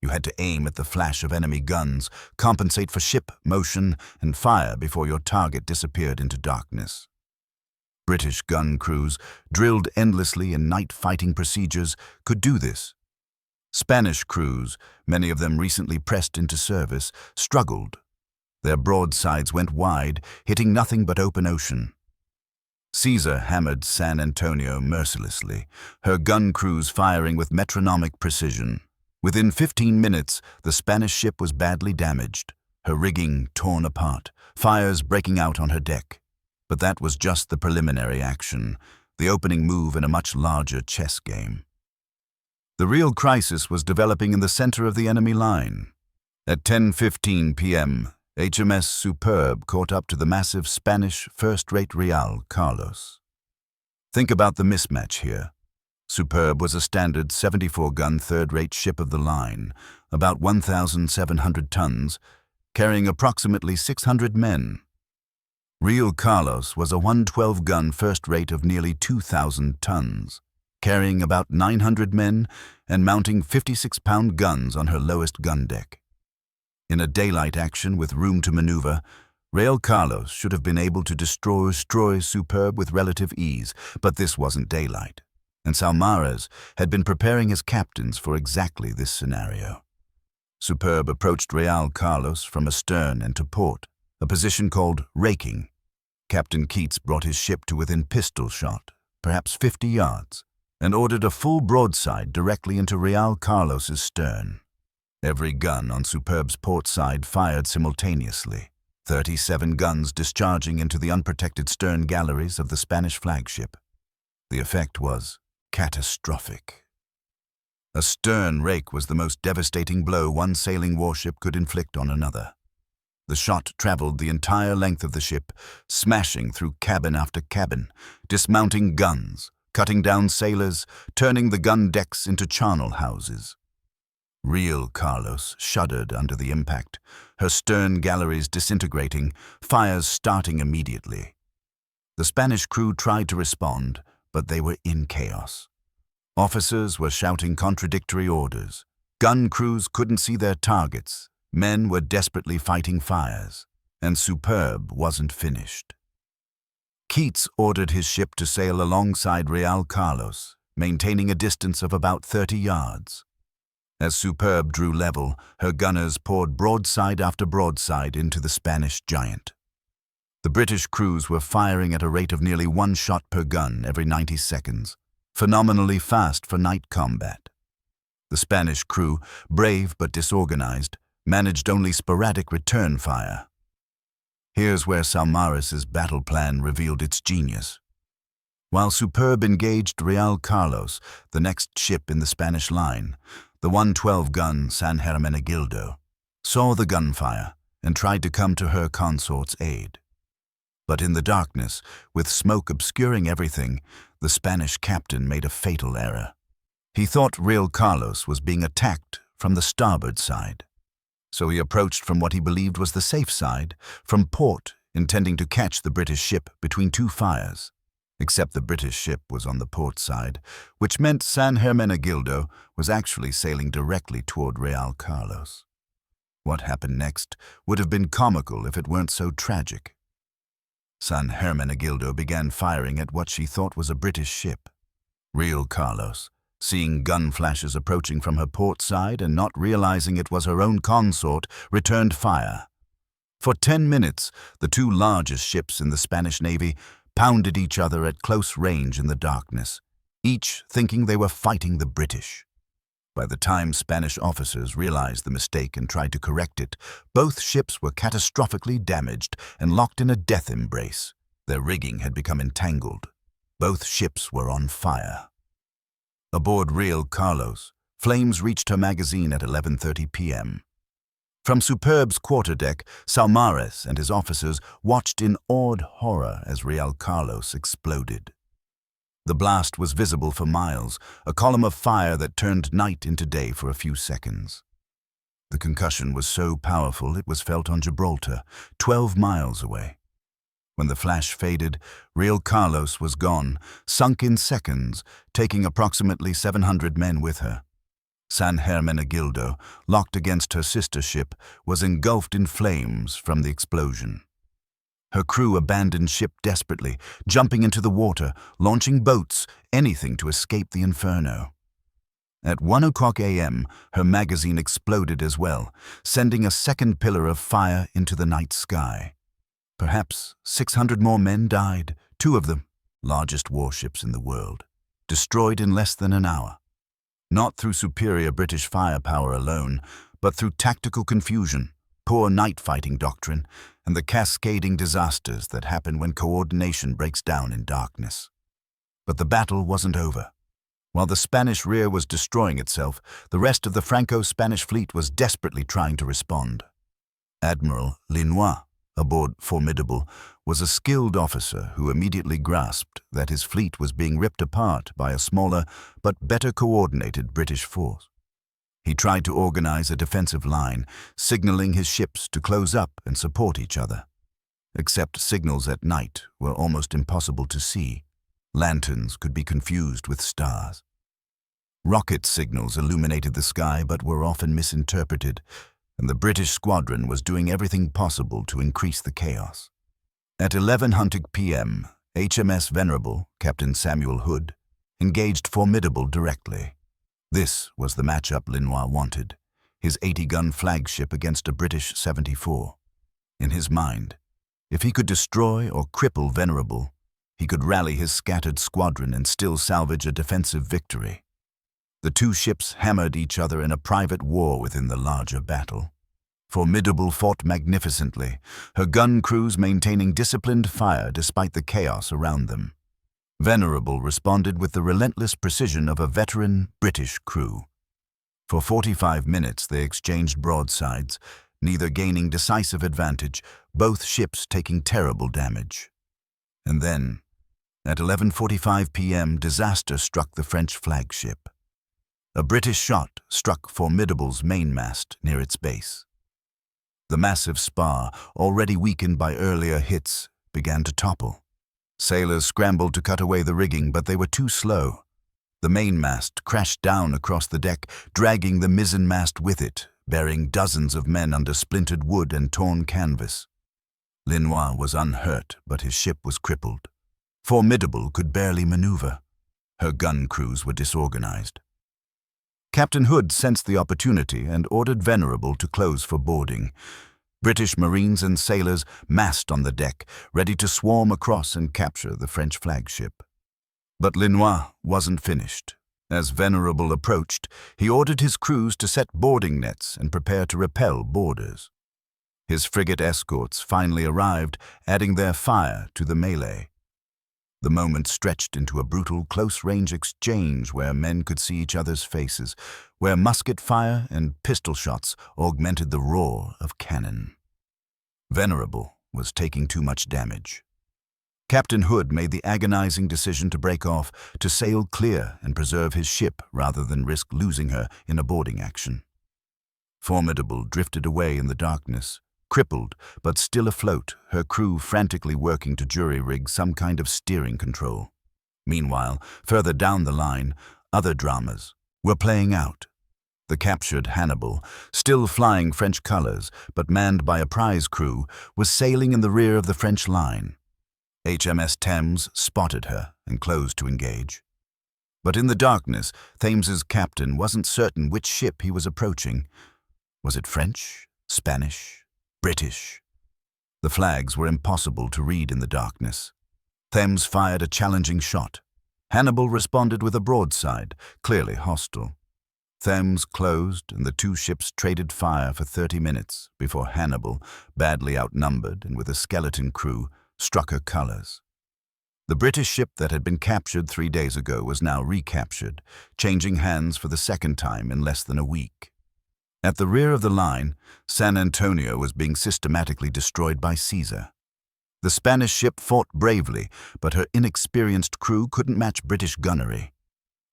You had to aim at the flash of enemy guns, compensate for ship motion, and fire before your target disappeared into darkness. British gun crews, drilled endlessly in night fighting procedures, could do this. Spanish crews, many of them recently pressed into service, struggled. Their broadsides went wide, hitting nothing but open ocean. Caesar hammered San Antonio mercilessly, her gun crews firing with metronomic precision. Within 15 minutes, the Spanish ship was badly damaged, her rigging torn apart, fires breaking out on her deck. But that was just the preliminary action, the opening move in a much larger chess game. The real crisis was developing in the center of the enemy line. At 10:15 p.m., HMS Superb caught up to the massive Spanish first-rate Real Carlos. Think about the mismatch here. Superb was a standard 74-gun third-rate ship of the line, about 1,700 tons, carrying approximately 600 men. Real Carlos was a 112-gun first-rate of nearly 2,000 tons, carrying about 900 men and mounting 56-pound guns on her lowest gun deck. In a daylight action with room to maneuver, Real Carlos should have been able to destroy Superb with relative ease, but this wasn't daylight, and Saumarez had been preparing his captains for exactly this scenario. Superb approached Real Carlos from astern and to port, a position called raking. Captain Keats brought his ship to within pistol shot, perhaps 50 yards, and ordered a full broadside directly into Real Carlos's stern. Every gun on Superb's port side fired simultaneously, 37 guns discharging into the unprotected stern galleries of the Spanish flagship. The effect was catastrophic. A stern rake was the most devastating blow one sailing warship could inflict on another. The shot traveled the entire length of the ship, smashing through cabin after cabin, dismounting guns, cutting down sailors, turning the gun decks into charnel houses. Real Carlos shuddered under the impact, her stern galleries disintegrating, fires starting immediately. The Spanish crew tried to respond, but they were in chaos. Officers were shouting contradictory orders. Gun crews couldn't see their targets. Men were desperately fighting fires, and Superb wasn't finished. Keats ordered his ship to sail alongside Real Carlos, maintaining a distance of about 30 yards. As Superb drew level, her gunners poured broadside after broadside into the Spanish giant. The British crews were firing at a rate of nearly 1 shot per gun every 90 seconds, phenomenally fast for night combat. The Spanish crew, brave but disorganized, managed only sporadic return fire. Here's where Saumarez's battle plan revealed its genius. While Superb engaged Real Carlos, the next ship in the Spanish line, the 112-gun San Hermenegildo, saw the gunfire and tried to come to her consort's aid. But in the darkness, with smoke obscuring everything, the Spanish captain made a fatal error. He thought Real Carlos was being attacked from the starboard side. So he approached from what he believed was the safe side, from port, intending to catch the British ship between 2 fires. Except the British ship was on the port side, which meant San Hermenegildo was actually sailing directly toward Real Carlos. What happened next would have been comical if it weren't so tragic. San Hermenegildo began firing at what she thought was a British ship. Real Carlos, seeing gun flashes approaching from her port side and not realizing it was her own consort, returned fire. For 10 minutes, the 2 largest ships in the Spanish Navy pounded each other at close range in the darkness, each thinking they were fighting the British. By the time Spanish officers realized the mistake and tried to correct it, both ships were catastrophically damaged and locked in a death embrace. Their rigging had become entangled. Both ships were on fire. Aboard Real Carlos, Flames reached her magazine at 11:30 p.m. From Superb's quarterdeck, Saumarez and his officers watched in awed horror as Real Carlos exploded. The blast was visible for miles, a column of fire that turned night into day for a few seconds. The concussion was so powerful it was felt on Gibraltar, 12 miles away. When the flash faded, Real Carlos was gone, sunk in seconds, taking approximately 700 men with her. San Hermenegildo, locked against her sister ship, was engulfed in flames from the explosion. Her crew abandoned ship desperately, jumping into the water, launching boats, anything to escape the inferno. At 1:00 a.m., her magazine exploded as well, sending a second pillar of fire into the night sky. Perhaps 600 more men died, 2 of them, largest warships in the world, destroyed in less than an hour. Not through superior British firepower alone, but through tactical confusion, poor night-fighting doctrine, and the cascading disasters that happen when coordination breaks down in darkness. But the battle wasn't over. While the Spanish rear was destroying itself, the rest of the Franco-Spanish fleet was desperately trying to respond. Admiral Linois, aboard Formidable, was a skilled officer who immediately grasped that his fleet was being ripped apart by a smaller but better coordinated British force. He tried to organize a defensive line, signaling his ships to close up and support each other. Except signals at night were almost impossible to see. Lanterns could be confused with stars. Rocket signals illuminated the sky but were often misinterpreted, and the British squadron was doing everything possible to increase the chaos. At 11:00 p.m., HMS Venerable, Captain Samuel Hood, engaged Formidable directly. This was the matchup Linois wanted, his 80-gun flagship against a British 74. In his mind, if he could destroy or cripple Venerable, he could rally his scattered squadron and still salvage a defensive victory. The two ships hammered each other in a private war within the larger battle. Formidable fought magnificently, her gun crews maintaining disciplined fire despite the chaos around them. Venerable responded with the relentless precision of a veteran British crew. For 45 minutes they exchanged broadsides, neither gaining decisive advantage, both ships taking terrible damage. And then, at 11:45 p.m., disaster struck the French flagship. A British shot struck Formidable's mainmast near its base. The massive spar, already weakened by earlier hits, began to topple. Sailors scrambled to cut away the rigging, but they were too slow. The mainmast crashed down across the deck, dragging the mizzenmast with it, bearing dozens of men under splintered wood and torn canvas. Linois was unhurt, but his ship was crippled. Formidable could barely maneuver. Her gun crews were disorganized. Captain Hood sensed the opportunity and ordered Venerable to close for boarding. British Marines and sailors massed on the deck, ready to swarm across and capture the French flagship. But Linois wasn't finished. As Venerable approached, he ordered his crews to set boarding nets and prepare to repel boarders. His frigate escorts finally arrived, adding their fire to the melee. The moment stretched into a brutal close-range exchange where men could see each other's faces, where musket fire and pistol shots augmented the roar of cannon. Venerable was taking too much damage. Captain Hood made the agonizing decision to break off, to sail clear and preserve his ship rather than risk losing her in a boarding action. Formidable drifted away in the darkness, crippled but still afloat, her crew frantically working to jury-rig some kind of steering control. Meanwhile, further down the line, other dramas were playing out. The captured Hannibal, still flying French colors but manned by a prize crew, was sailing in the rear of the French line. HMS Thames spotted her and closed to engage. But in the darkness, Thames's captain wasn't certain which ship he was approaching. Was it French, Spanish, British? The flags were impossible to read in the darkness. Thames fired a challenging shot. Hannibal responded with a broadside, clearly hostile. Thames closed and the two ships traded fire for 30 minutes before Hannibal, badly outnumbered and with a skeleton crew, struck her colors. The British ship that had been captured 3 days ago was now recaptured, changing hands for the second time in less than a week. At the rear of the line, San Antonio was being systematically destroyed by Caesar. The Spanish ship fought bravely, but her inexperienced crew couldn't match British gunnery.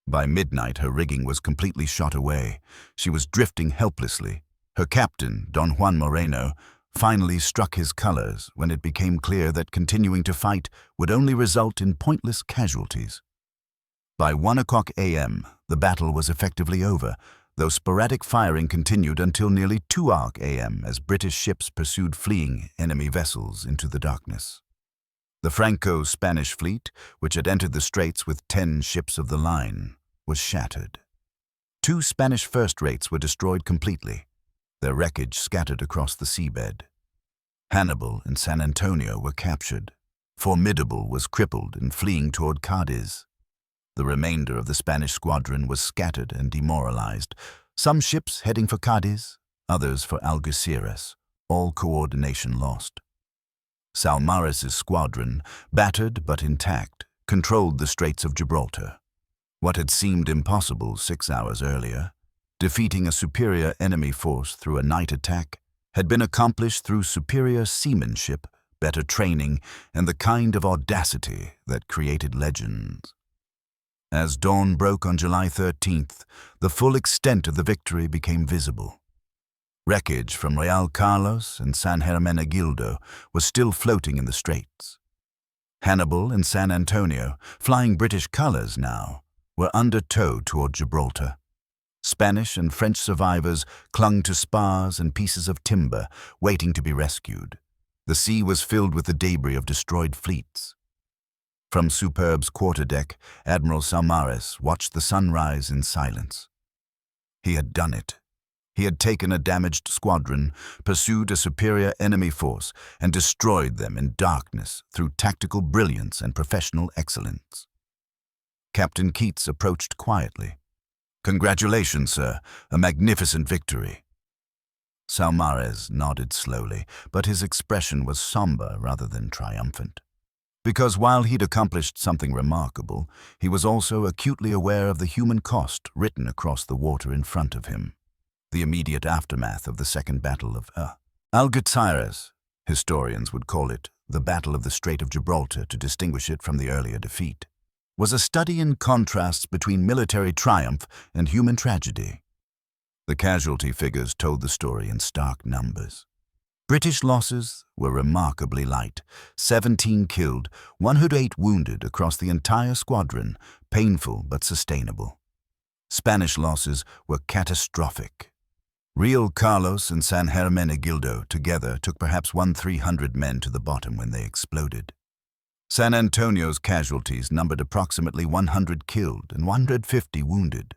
By midnight, her rigging was completely shot away. She was drifting helplessly. Her captain, Don Juan Moreno, finally struck his colors when it became clear that continuing to fight would only result in pointless casualties. By 1 a.m., the battle was effectively over, though sporadic firing continued until nearly 2 a.m. as British ships pursued fleeing enemy vessels into the darkness. The Franco-Spanish fleet, which had entered the straits with 10 ships of the line, was shattered. 2 Spanish first-rates were destroyed completely, their wreckage scattered across the seabed. Hannibal and San Antonio were captured. Formidable was crippled and fleeing toward Cadiz. The remainder of the Spanish squadron was scattered and demoralized, some ships heading for Cadiz, others for Algeciras, all coordination lost. Saumarez's squadron, battered but intact, controlled the Straits of Gibraltar. What had seemed impossible 6 hours earlier, defeating a superior enemy force through a night attack, had been accomplished through superior seamanship, better training, and the kind of audacity that created legends. As dawn broke on July 13th, the full extent of the victory became visible. Wreckage from Real Carlos and San Hermenegildo was still floating in the straits. Hannibal and San Antonio, flying British colors now, were under tow toward Gibraltar. Spanish and French survivors clung to spars and pieces of timber, waiting to be rescued. The sea was filled with the debris of destroyed fleets. From Superb's quarterdeck, Admiral Saumarez watched the sunrise in silence. He had done it. He had taken a damaged squadron, pursued a superior enemy force, and destroyed them in darkness through tactical brilliance and professional excellence. Captain Keats approached quietly. "Congratulations, sir. A magnificent victory." Saumarez nodded slowly, but his expression was somber rather than triumphant. Because while he'd accomplished something remarkable, he was also acutely aware of the human cost written across the water in front of him. The immediate aftermath of the Second Battle of Algeciras, historians would call it the Battle of the Strait of Gibraltar to distinguish it from the earlier defeat, was a study in contrasts between military triumph and human tragedy. The casualty figures told the story in stark numbers. British losses were remarkably light: 17 killed, 108 wounded across the entire squadron, painful but sustainable. Spanish losses were catastrophic. Real Carlos and San Hermenegildo together took perhaps 300 men to the bottom when they exploded. San Antonio's casualties numbered approximately 100 killed and 150 wounded.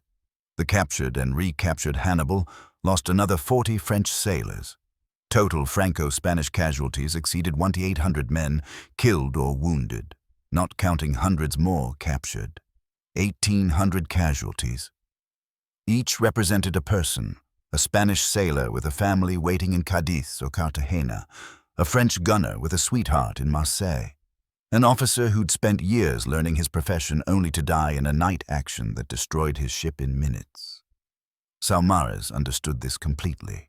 The captured and recaptured Hannibal lost another 40 French sailors. Total Franco-Spanish casualties exceeded 1,800 men killed or wounded, not counting hundreds more captured. 1,800 casualties. Each represented a person: a Spanish sailor with a family waiting in Cadiz or Cartagena, a French gunner with a sweetheart in Marseille, an officer who'd spent years learning his profession only to die in a night action that destroyed his ship in minutes. Saumarez understood this completely.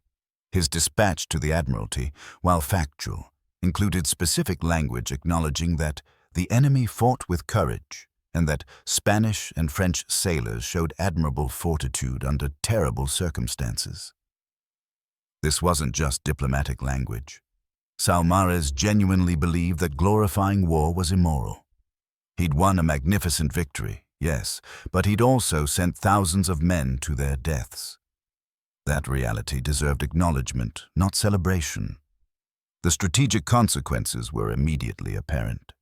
His dispatch to the Admiralty, while factual, included specific language acknowledging that the enemy fought with courage and that Spanish and French sailors showed admirable fortitude under terrible circumstances. This wasn't just diplomatic language. Saumarez genuinely believed that glorifying war was immoral. He'd won a magnificent victory, yes, but he'd also sent thousands of men to their deaths. That reality deserved acknowledgement, not celebration. The strategic consequences were immediately apparent.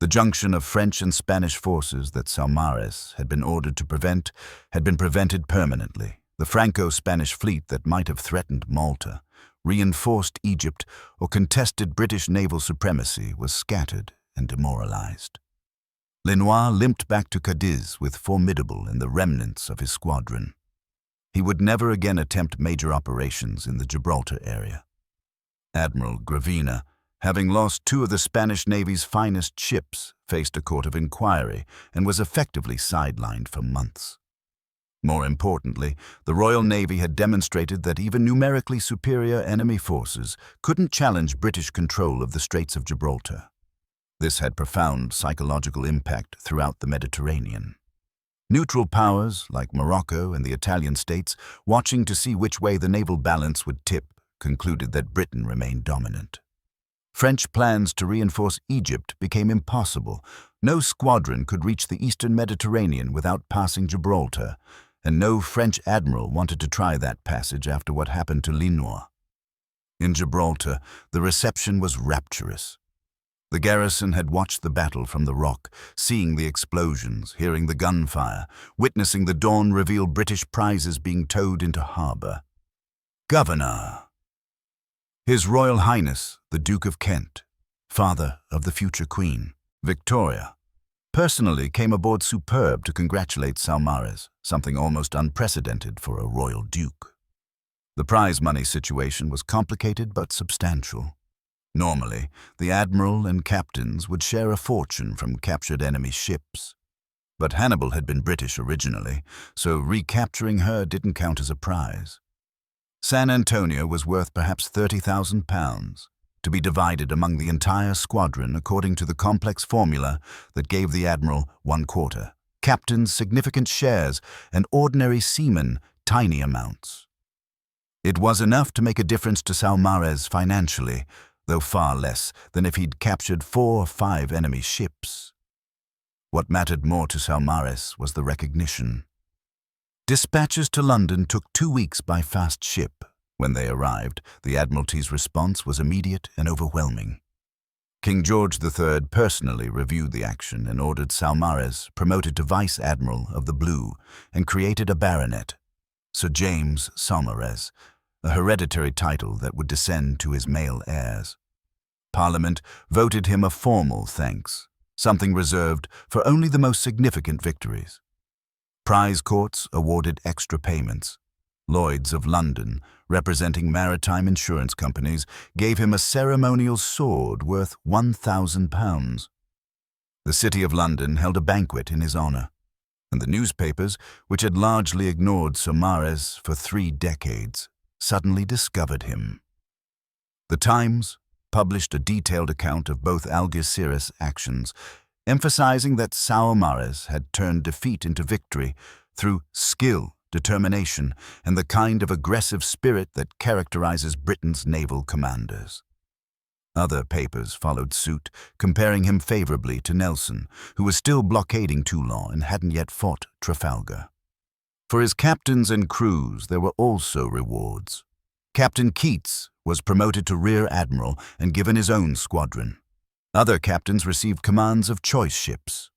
The junction of French and Spanish forces that Saumarez had been ordered to prevent had been prevented permanently. The Franco-Spanish fleet that might have threatened Malta, reinforced Egypt, or contested British naval supremacy was scattered and demoralized. Lenoir limped back to Cadiz with Formidable and the remnants of his squadron. He would never again attempt major operations in the Gibraltar area. Admiral Gravina, having lost two of the Spanish Navy's finest ships, faced a court of inquiry and was effectively sidelined for months. More importantly, the Royal Navy had demonstrated that even numerically superior enemy forces couldn't challenge British control of the Straits of Gibraltar. This had profound psychological impact throughout the Mediterranean. Neutral powers, like Morocco and the Italian states, watching to see which way the naval balance would tip, concluded that Britain remained dominant. French plans to reinforce Egypt became impossible. No squadron could reach the eastern Mediterranean without passing Gibraltar, and no French admiral wanted to try that passage after what happened to Linois. In Gibraltar, the reception was rapturous. The garrison had watched the battle from the rock, seeing the explosions, hearing the gunfire, witnessing the dawn reveal British prizes being towed into harbour. Governor! His Royal Highness, the Duke of Kent, father of the future Queen, Victoria, personally came aboard Superb to congratulate Saumarez, something almost unprecedented for a royal duke. The prize money situation was complicated but substantial. Normally, the admiral and captains would share a fortune from captured enemy ships. But Hannibal had been British originally, so recapturing her didn't count as a prize. San Antonio was worth perhaps £30,000, to be divided among the entire squadron according to the complex formula that gave the admiral 1/4, captains significant shares, and ordinary seamen tiny amounts. It was enough to make a difference to Saumarez financially, though far less than if he'd captured 4 or 5 enemy ships. What mattered more to Saumarez was the recognition. Dispatches to London took 2 weeks by fast ship. When they arrived, the Admiralty's response was immediate and overwhelming. King George III personally reviewed the action and ordered Saumarez promoted to Vice Admiral of the Blue and created a baronet, Sir James Saumarez, a hereditary title that would descend to his male heirs. Parliament voted him a formal thanks, something reserved for only the most significant victories. Prize courts awarded extra payments. Lloyd's of London, representing maritime insurance companies, gave him a ceremonial sword worth £1,000. The City of London held a banquet in his honour, and the newspapers, which had largely ignored Saumarez for 3 decades, suddenly discovered him. The Times published a detailed account of both Algeciras' actions, emphasizing that Saumarez had turned defeat into victory through skill, determination, and the kind of aggressive spirit that characterizes Britain's naval commanders. Other papers followed suit, comparing him favorably to Nelson, who was still blockading Toulon and hadn't yet fought Trafalgar. For his captains and crews, there were also rewards. Captain Keats was promoted to Rear Admiral and given his own squadron. Other captains received commands of choice ships.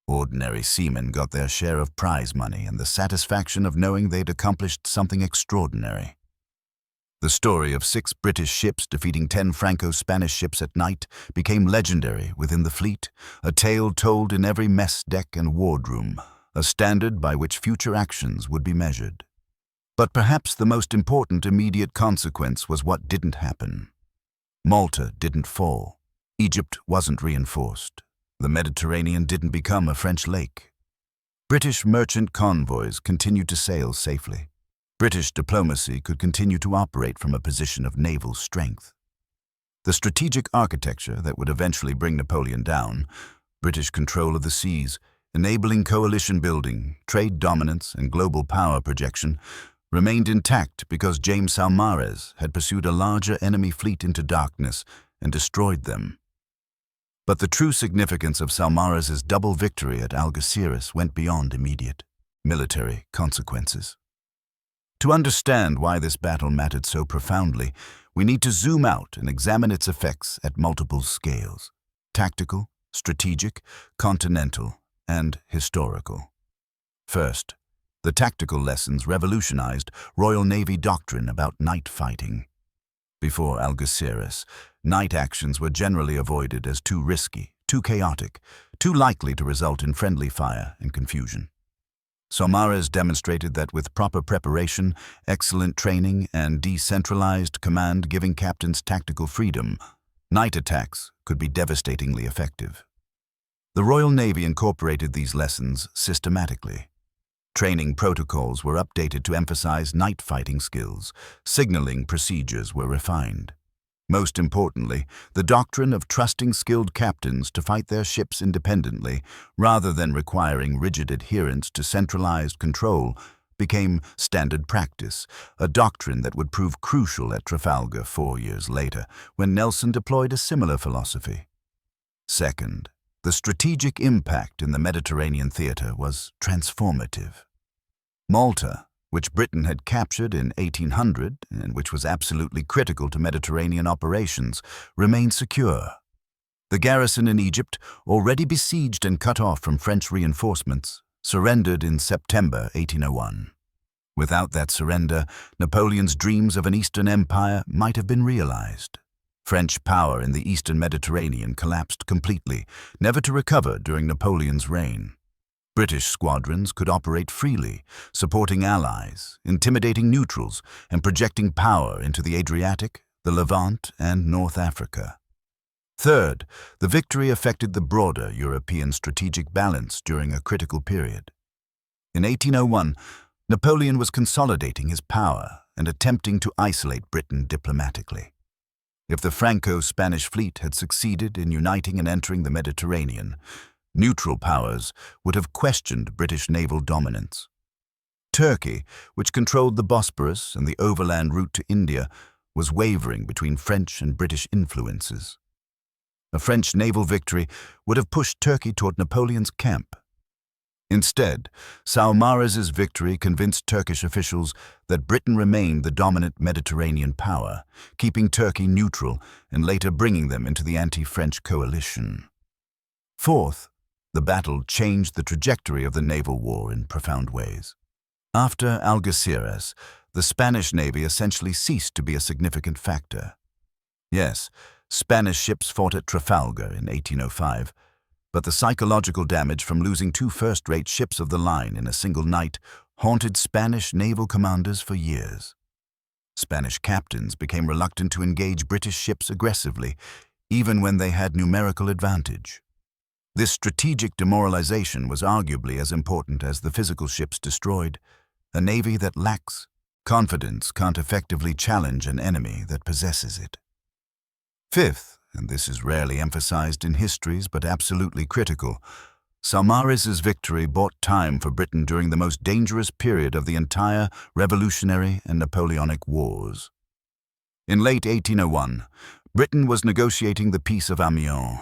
Ordinary seamen got their share of prize money and the satisfaction of knowing they'd accomplished something extraordinary. The story of 6 British ships defeating 10 Franco-Spanish ships at night became legendary within the fleet, a tale told in every mess deck and wardroom, a standard by which future actions would be measured. But perhaps the most important immediate consequence was what didn't happen. Malta didn't fall. Egypt wasn't reinforced. The Mediterranean didn't become a French lake. British merchant convoys continued to sail safely. British diplomacy could continue to operate from a position of naval strength. The strategic architecture that would eventually bring Napoleon down, British control of the seas, enabling coalition building, trade dominance, and global power projection, remained intact because James Saumarez had pursued a larger enemy fleet into darkness and destroyed them. But the true significance of Saumarez's double victory at Algeciras went beyond immediate military consequences. To understand why this battle mattered so profoundly, we need to zoom out and examine its effects at multiple scales: tactical, strategic, continental, and historical. First, the tactical lessons revolutionized Royal Navy doctrine about night fighting. Before Algeciras, night actions were generally avoided as too risky, too chaotic, too likely to result in friendly fire and confusion. Saumarez demonstrated that with proper preparation, excellent training, and decentralized command giving captains tactical freedom, Night attacks could be devastatingly effective. The Royal Navy incorporated these lessons systematically. Training protocols were updated to emphasize night fighting skills. Signaling procedures were refined. Most importantly, the doctrine of trusting skilled captains to fight their ships independently, rather than requiring rigid adherence to centralized control, became standard practice, a doctrine that would prove crucial at Trafalgar 4 years later, when Nelson deployed a similar philosophy. Second, the strategic impact in the Mediterranean theater was transformative. Malta, which Britain had captured in 1800 and which was absolutely critical to Mediterranean operations, remained secure. The garrison in Egypt, already besieged and cut off from French reinforcements, surrendered in September 1801. Without that surrender, Napoleon's dreams of an Eastern Empire might have been realized. French power in the Eastern Mediterranean collapsed completely, never to recover during Napoleon's reign. British squadrons could operate freely, supporting allies, intimidating neutrals, and projecting power into the Adriatic, the Levant, and North Africa. Third, the victory affected the broader European strategic balance during a critical period. In 1801, Napoleon was consolidating his power and attempting to isolate Britain diplomatically. If the Franco-Spanish fleet had succeeded in uniting and entering the Mediterranean, neutral powers would have questioned British naval dominance. Turkey, which controlled the Bosporus and the overland route to India, was wavering between French and British influences. A French naval victory would have pushed Turkey toward Napoleon's camp. Instead, Saumarez's victory convinced Turkish officials that Britain remained the dominant Mediterranean power, keeping Turkey neutral and later bringing them into the anti-French coalition. Fourth, the battle changed the trajectory of the naval war in profound ways. After Algeciras, the Spanish Navy essentially ceased to be a significant factor. Yes, Spanish ships fought at Trafalgar in 1805, but the psychological damage from losing 2 first-rate ships of the line in a single night haunted Spanish naval commanders for years. Spanish captains became reluctant to engage British ships aggressively, even when they had numerical advantage. This strategic demoralization was arguably as important as the physical ships destroyed. A navy that lacks confidence can't effectively challenge an enemy that possesses it. Fifth, and this is rarely emphasized in histories but absolutely critical, Saumarez's victory bought time for Britain during the most dangerous period of the entire Revolutionary and Napoleonic Wars. In late 1801, Britain was negotiating the Peace of Amiens.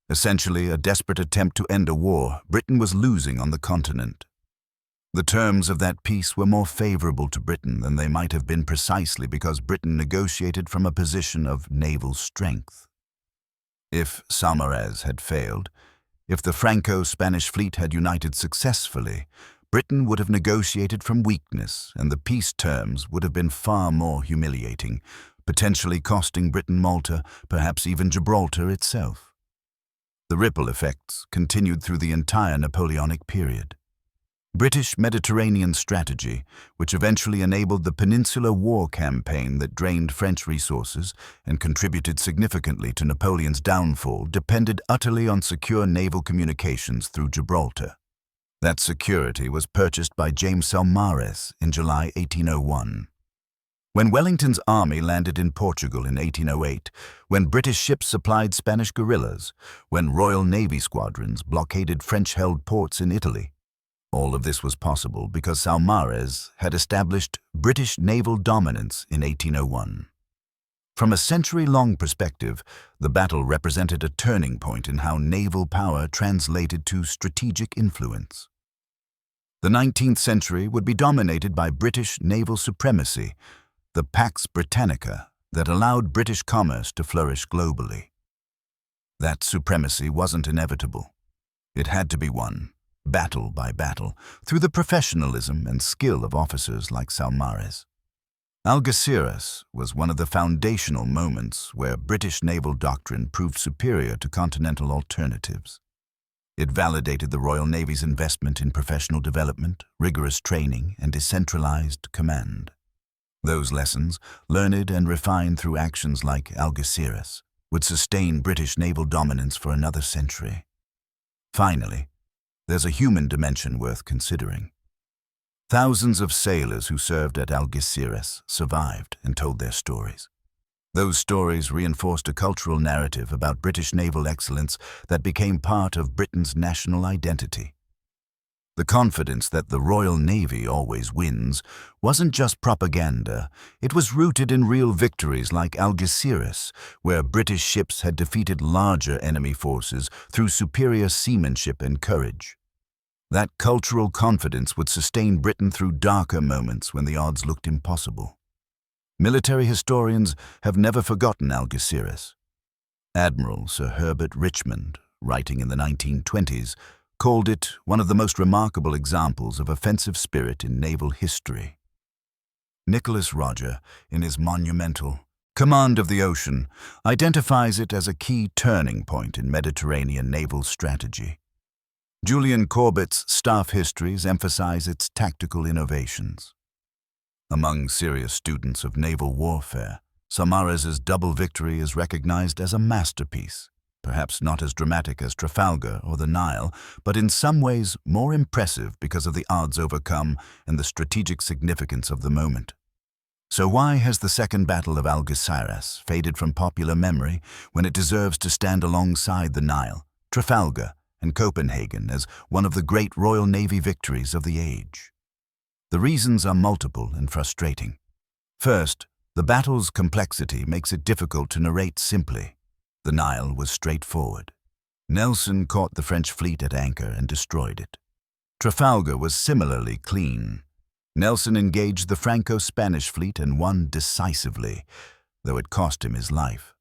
Essentially a desperate attempt to end a war Britain was losing on the continent. The terms of that peace were more favorable to Britain than they might have been precisely because Britain negotiated from a position of naval strength. If Saumarez had failed, if the Franco-Spanish fleet had united successfully, Britain would have negotiated from weakness, and the peace terms would have been far more humiliating, potentially costing Britain Malta, perhaps even Gibraltar itself. The ripple effects continued through the entire Napoleonic period. British Mediterranean strategy, which eventually enabled the Peninsular War campaign that drained French resources and contributed significantly to Napoleon's downfall, depended utterly on secure naval communications through Gibraltar. That security was purchased by James Saumarez in July 1801. When Wellington's army landed in Portugal in 1808, when British ships supplied Spanish guerrillas, when Royal Navy squadrons blockaded French-held ports in Italy, all of this was possible because Saumarez had established British naval dominance in 1801. From a century-long perspective, the battle represented a turning point in how naval power translated to strategic influence. The 19th century would be dominated by British naval supremacy, the Pax Britannica that allowed British commerce to flourish globally. That supremacy wasn't inevitable. It had to be won, battle by battle, through the professionalism and skill of officers like Saumarez. Algeciras was one of the foundational moments where British naval doctrine proved superior to continental alternatives. It validated the Royal Navy's investment in professional development, rigorous training, and decentralized command. Those lessons, learned and refined through actions like Algeciras, would sustain British naval dominance for another century. Finally, there's a human dimension worth considering. Thousands of sailors who served at Algeciras survived and told their stories. Those stories reinforced a cultural narrative about British naval excellence that became part of Britain's national identity. The confidence that the Royal Navy always wins wasn't just propaganda, it was rooted in real victories like Algeciras, where British ships had defeated larger enemy forces through superior seamanship and courage. That cultural confidence would sustain Britain through darker moments when the odds looked impossible. Military historians have never forgotten Algeciras. Admiral Sir Herbert Richmond, writing in the 1920s, called it one of the most remarkable examples of offensive spirit in naval history. Nicholas Rodger, in his monumental Command of the Ocean, identifies it as a key turning point in Mediterranean naval strategy. Julian Corbett's staff histories emphasize its tactical innovations. Among serious students of naval warfare, Saumarez's double victory is recognized as a masterpiece, perhaps not as dramatic as Trafalgar or the Nile, but in some ways more impressive because of the odds overcome and the strategic significance of the moment. So why has the Second Battle of Algeciras faded from popular memory when it deserves to stand alongside the Nile, Trafalgar, and Copenhagen as one of the great Royal Navy victories of the age? The reasons are multiple and frustrating. First, the battle's complexity makes it difficult to narrate simply. The Nile was straightforward. Nelson caught the French fleet at anchor and destroyed it. Trafalgar was similarly clean. Nelson engaged the Franco-Spanish fleet and won decisively, though it cost him his life.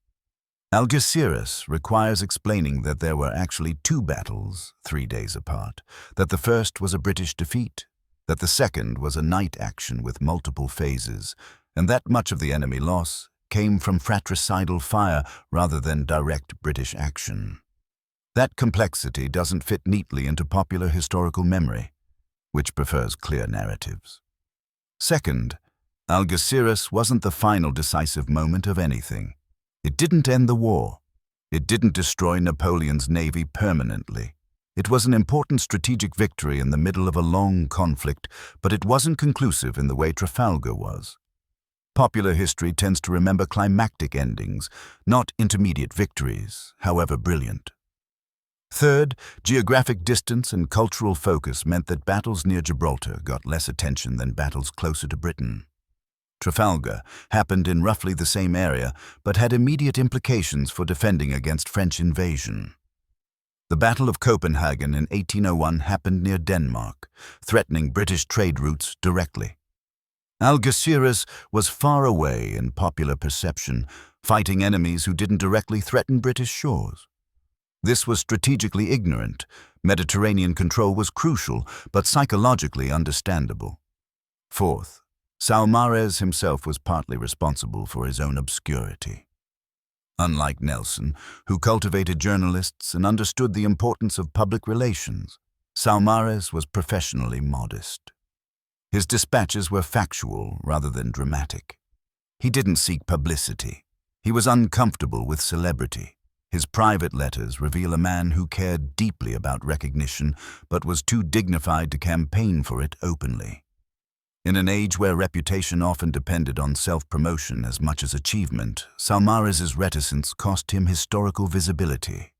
Algeciras requires explaining that there were actually two battles, 3 days apart, that the first was a British defeat, that the second was a night action with multiple phases, and that much of the enemy loss came from fratricidal fire rather than direct British action. That complexity doesn't fit neatly into popular historical memory, which prefers clear narratives. Second, Algeciras wasn't the final decisive moment of anything. It didn't end the war. It didn't destroy Napoleon's navy permanently. It was an important strategic victory in the middle of a long conflict, but it wasn't conclusive in the way Trafalgar was. Popular history tends to remember climactic endings, not intermediate victories, however brilliant. Third, geographic distance and cultural focus meant that battles near Gibraltar got less attention than battles closer to Britain. Trafalgar happened in roughly the same area, but had immediate implications for defending against French invasion. The Battle of Copenhagen in 1801 happened near Denmark, threatening British trade routes directly. Algeciras was far away in popular perception, fighting enemies who didn't directly threaten British shores. This was strategically ignorant. Mediterranean control was crucial, but psychologically understandable. Fourth, Saumarez himself was partly responsible for his own obscurity. Unlike Nelson, who cultivated journalists and understood the importance of public relations, Saumarez was professionally modest. His dispatches were factual rather than dramatic. He didn't seek publicity. He was uncomfortable with celebrity. His private letters reveal a man who cared deeply about recognition, but was too dignified to campaign for it openly. In an age where reputation often depended on self-promotion as much as achievement, Saumarez's reticence cost him historical visibility.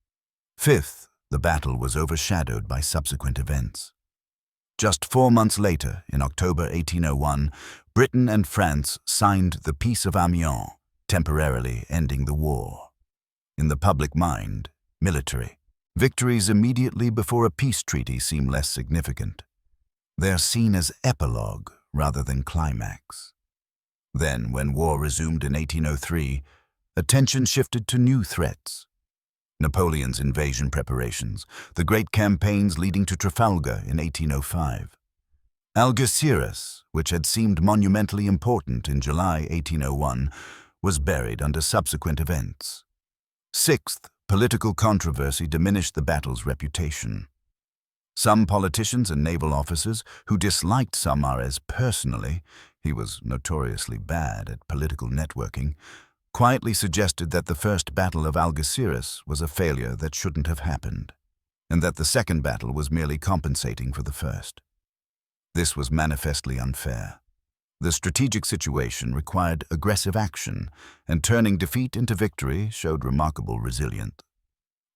Fifth, the battle was overshadowed by subsequent events. Just 4 months later, in October 1801, Britain and France signed the Peace of Amiens, temporarily ending the war. In the public mind, military, victories immediately before a peace treaty seem less significant. They're seen as epilogue rather than climax. Then, when war resumed in 1803, attention shifted to new threats. Napoleon's invasion preparations, the great campaigns leading to Trafalgar in 1805. Algeciras, which had seemed monumentally important in July 1801, was buried under subsequent events. Sixth, political controversy diminished the battle's reputation. Some politicians and naval officers who disliked Saumarez personally — he was notoriously bad at political networking — quietly suggested that the First Battle of Algeciras was a failure that shouldn't have happened, and that the second battle was merely compensating for the first. This was manifestly unfair. The strategic situation required aggressive action, and turning defeat into victory showed remarkable resilience.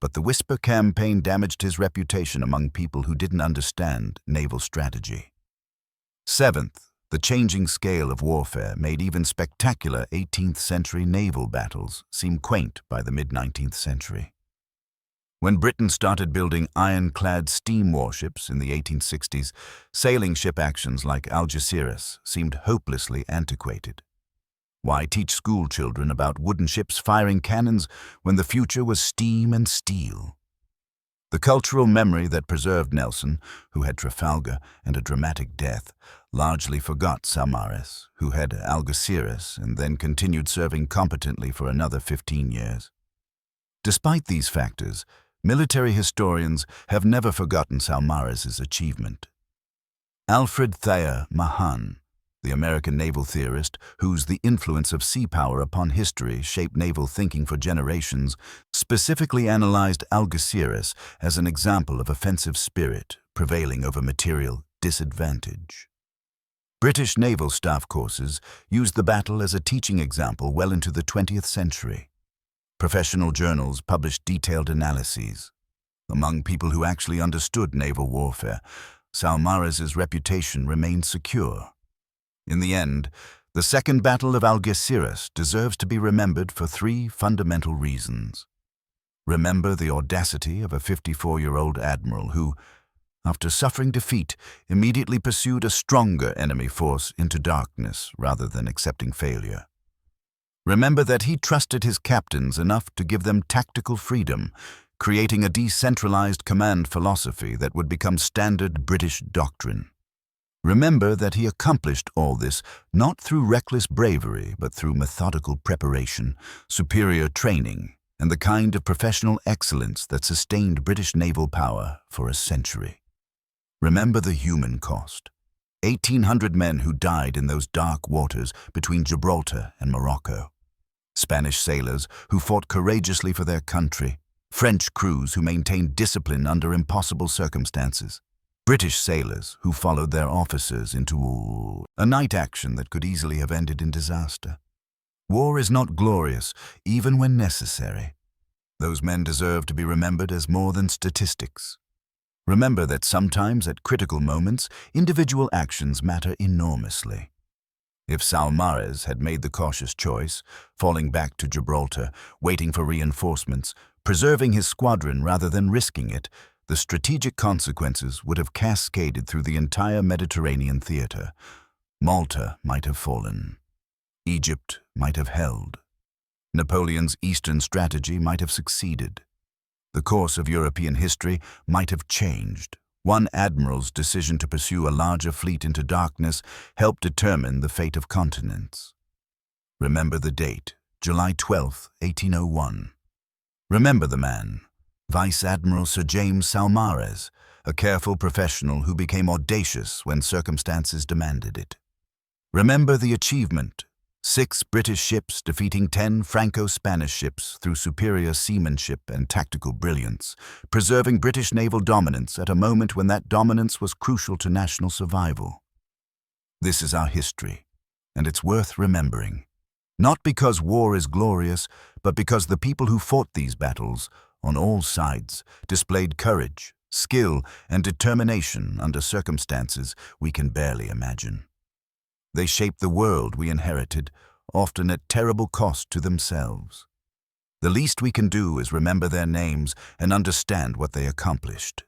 But the Whisper campaign damaged his reputation among people who didn't understand naval strategy. Seventh, the changing scale of warfare made even spectacular 18th century naval battles seem quaint by the mid-19th century. When Britain started building ironclad steam warships in the 1860s, sailing ship actions like Algeciras seemed hopelessly antiquated. Why teach school children about wooden ships firing cannons when the future was steam and steel? The cultural memory that preserved Nelson, who had Trafalgar and a dramatic death, largely forgot Saumarez, who had Algeciras and then continued serving competently for another 15 years. Despite these factors, military historians have never forgotten Saumarez's achievement. Alfred Thayer Mahan, the American naval theorist whose The Influence of Sea Power Upon History shaped naval thinking for generations, specifically analyzed Algeciras as an example of offensive spirit prevailing over material disadvantage. British naval staff courses used the battle as a teaching example well into the 20th century. Professional journals published detailed analyses. Among people who actually understood naval warfare, Saumarez's reputation remained secure. In the end, the Second Battle of Algeciras deserves to be remembered for three fundamental reasons. Remember the audacity of a 54-year-old admiral who, after suffering defeat, immediately pursued a stronger enemy force into darkness rather than accepting failure. Remember that he trusted his captains enough to give them tactical freedom, creating a decentralized command philosophy that would become standard British doctrine. Remember that he accomplished all this not through reckless bravery, but through methodical preparation, superior training, and the kind of professional excellence that sustained British naval power for a century. Remember the human cost. 1,800 men who died in those dark waters between Gibraltar and Morocco. Spanish sailors who fought courageously for their country. French crews who maintained discipline under impossible circumstances. British sailors who followed their officers into a night action that could easily have ended in disaster. War is not glorious, even when necessary. Those men deserve to be remembered as more than statistics. Remember that sometimes at critical moments, individual actions matter enormously. If Saumarez had made the cautious choice, falling back to Gibraltar, waiting for reinforcements, preserving his squadron rather than risking it, the strategic consequences would have cascaded through the entire Mediterranean theater. Malta might have fallen. Egypt might have held. Napoleon's Eastern strategy might have succeeded. The course of European history might have changed. One admiral's decision to pursue a larger fleet into darkness helped determine the fate of continents. Remember the date, July 12, 1801. Remember the man, Vice Admiral Sir James Saumarez, a careful professional who became audacious when circumstances demanded it. Remember the achievement, 6 British ships defeating 10 Franco-Spanish ships through superior seamanship and tactical brilliance, preserving British naval dominance at a moment when that dominance was crucial to national survival. This is our history, and it's worth remembering. Not because war is glorious, but because the people who fought these battles, on all sides, displayed courage, skill, and determination under circumstances we can barely imagine. They shaped the world we inherited, often at terrible cost to themselves. The least we can do is remember their names and understand what they accomplished.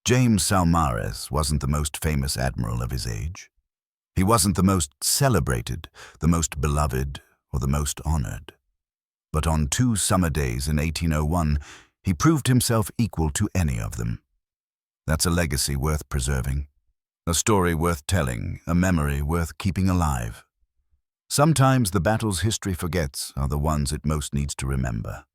James Saumarez wasn't the most famous admiral of his age. He wasn't the most celebrated, the most beloved, or the most honored. But on 2 summer days in 1801, he proved himself equal to any of them. That's a legacy worth preserving, a story worth telling, a memory worth keeping alive. Sometimes the battles history forgets are the ones it most needs to remember.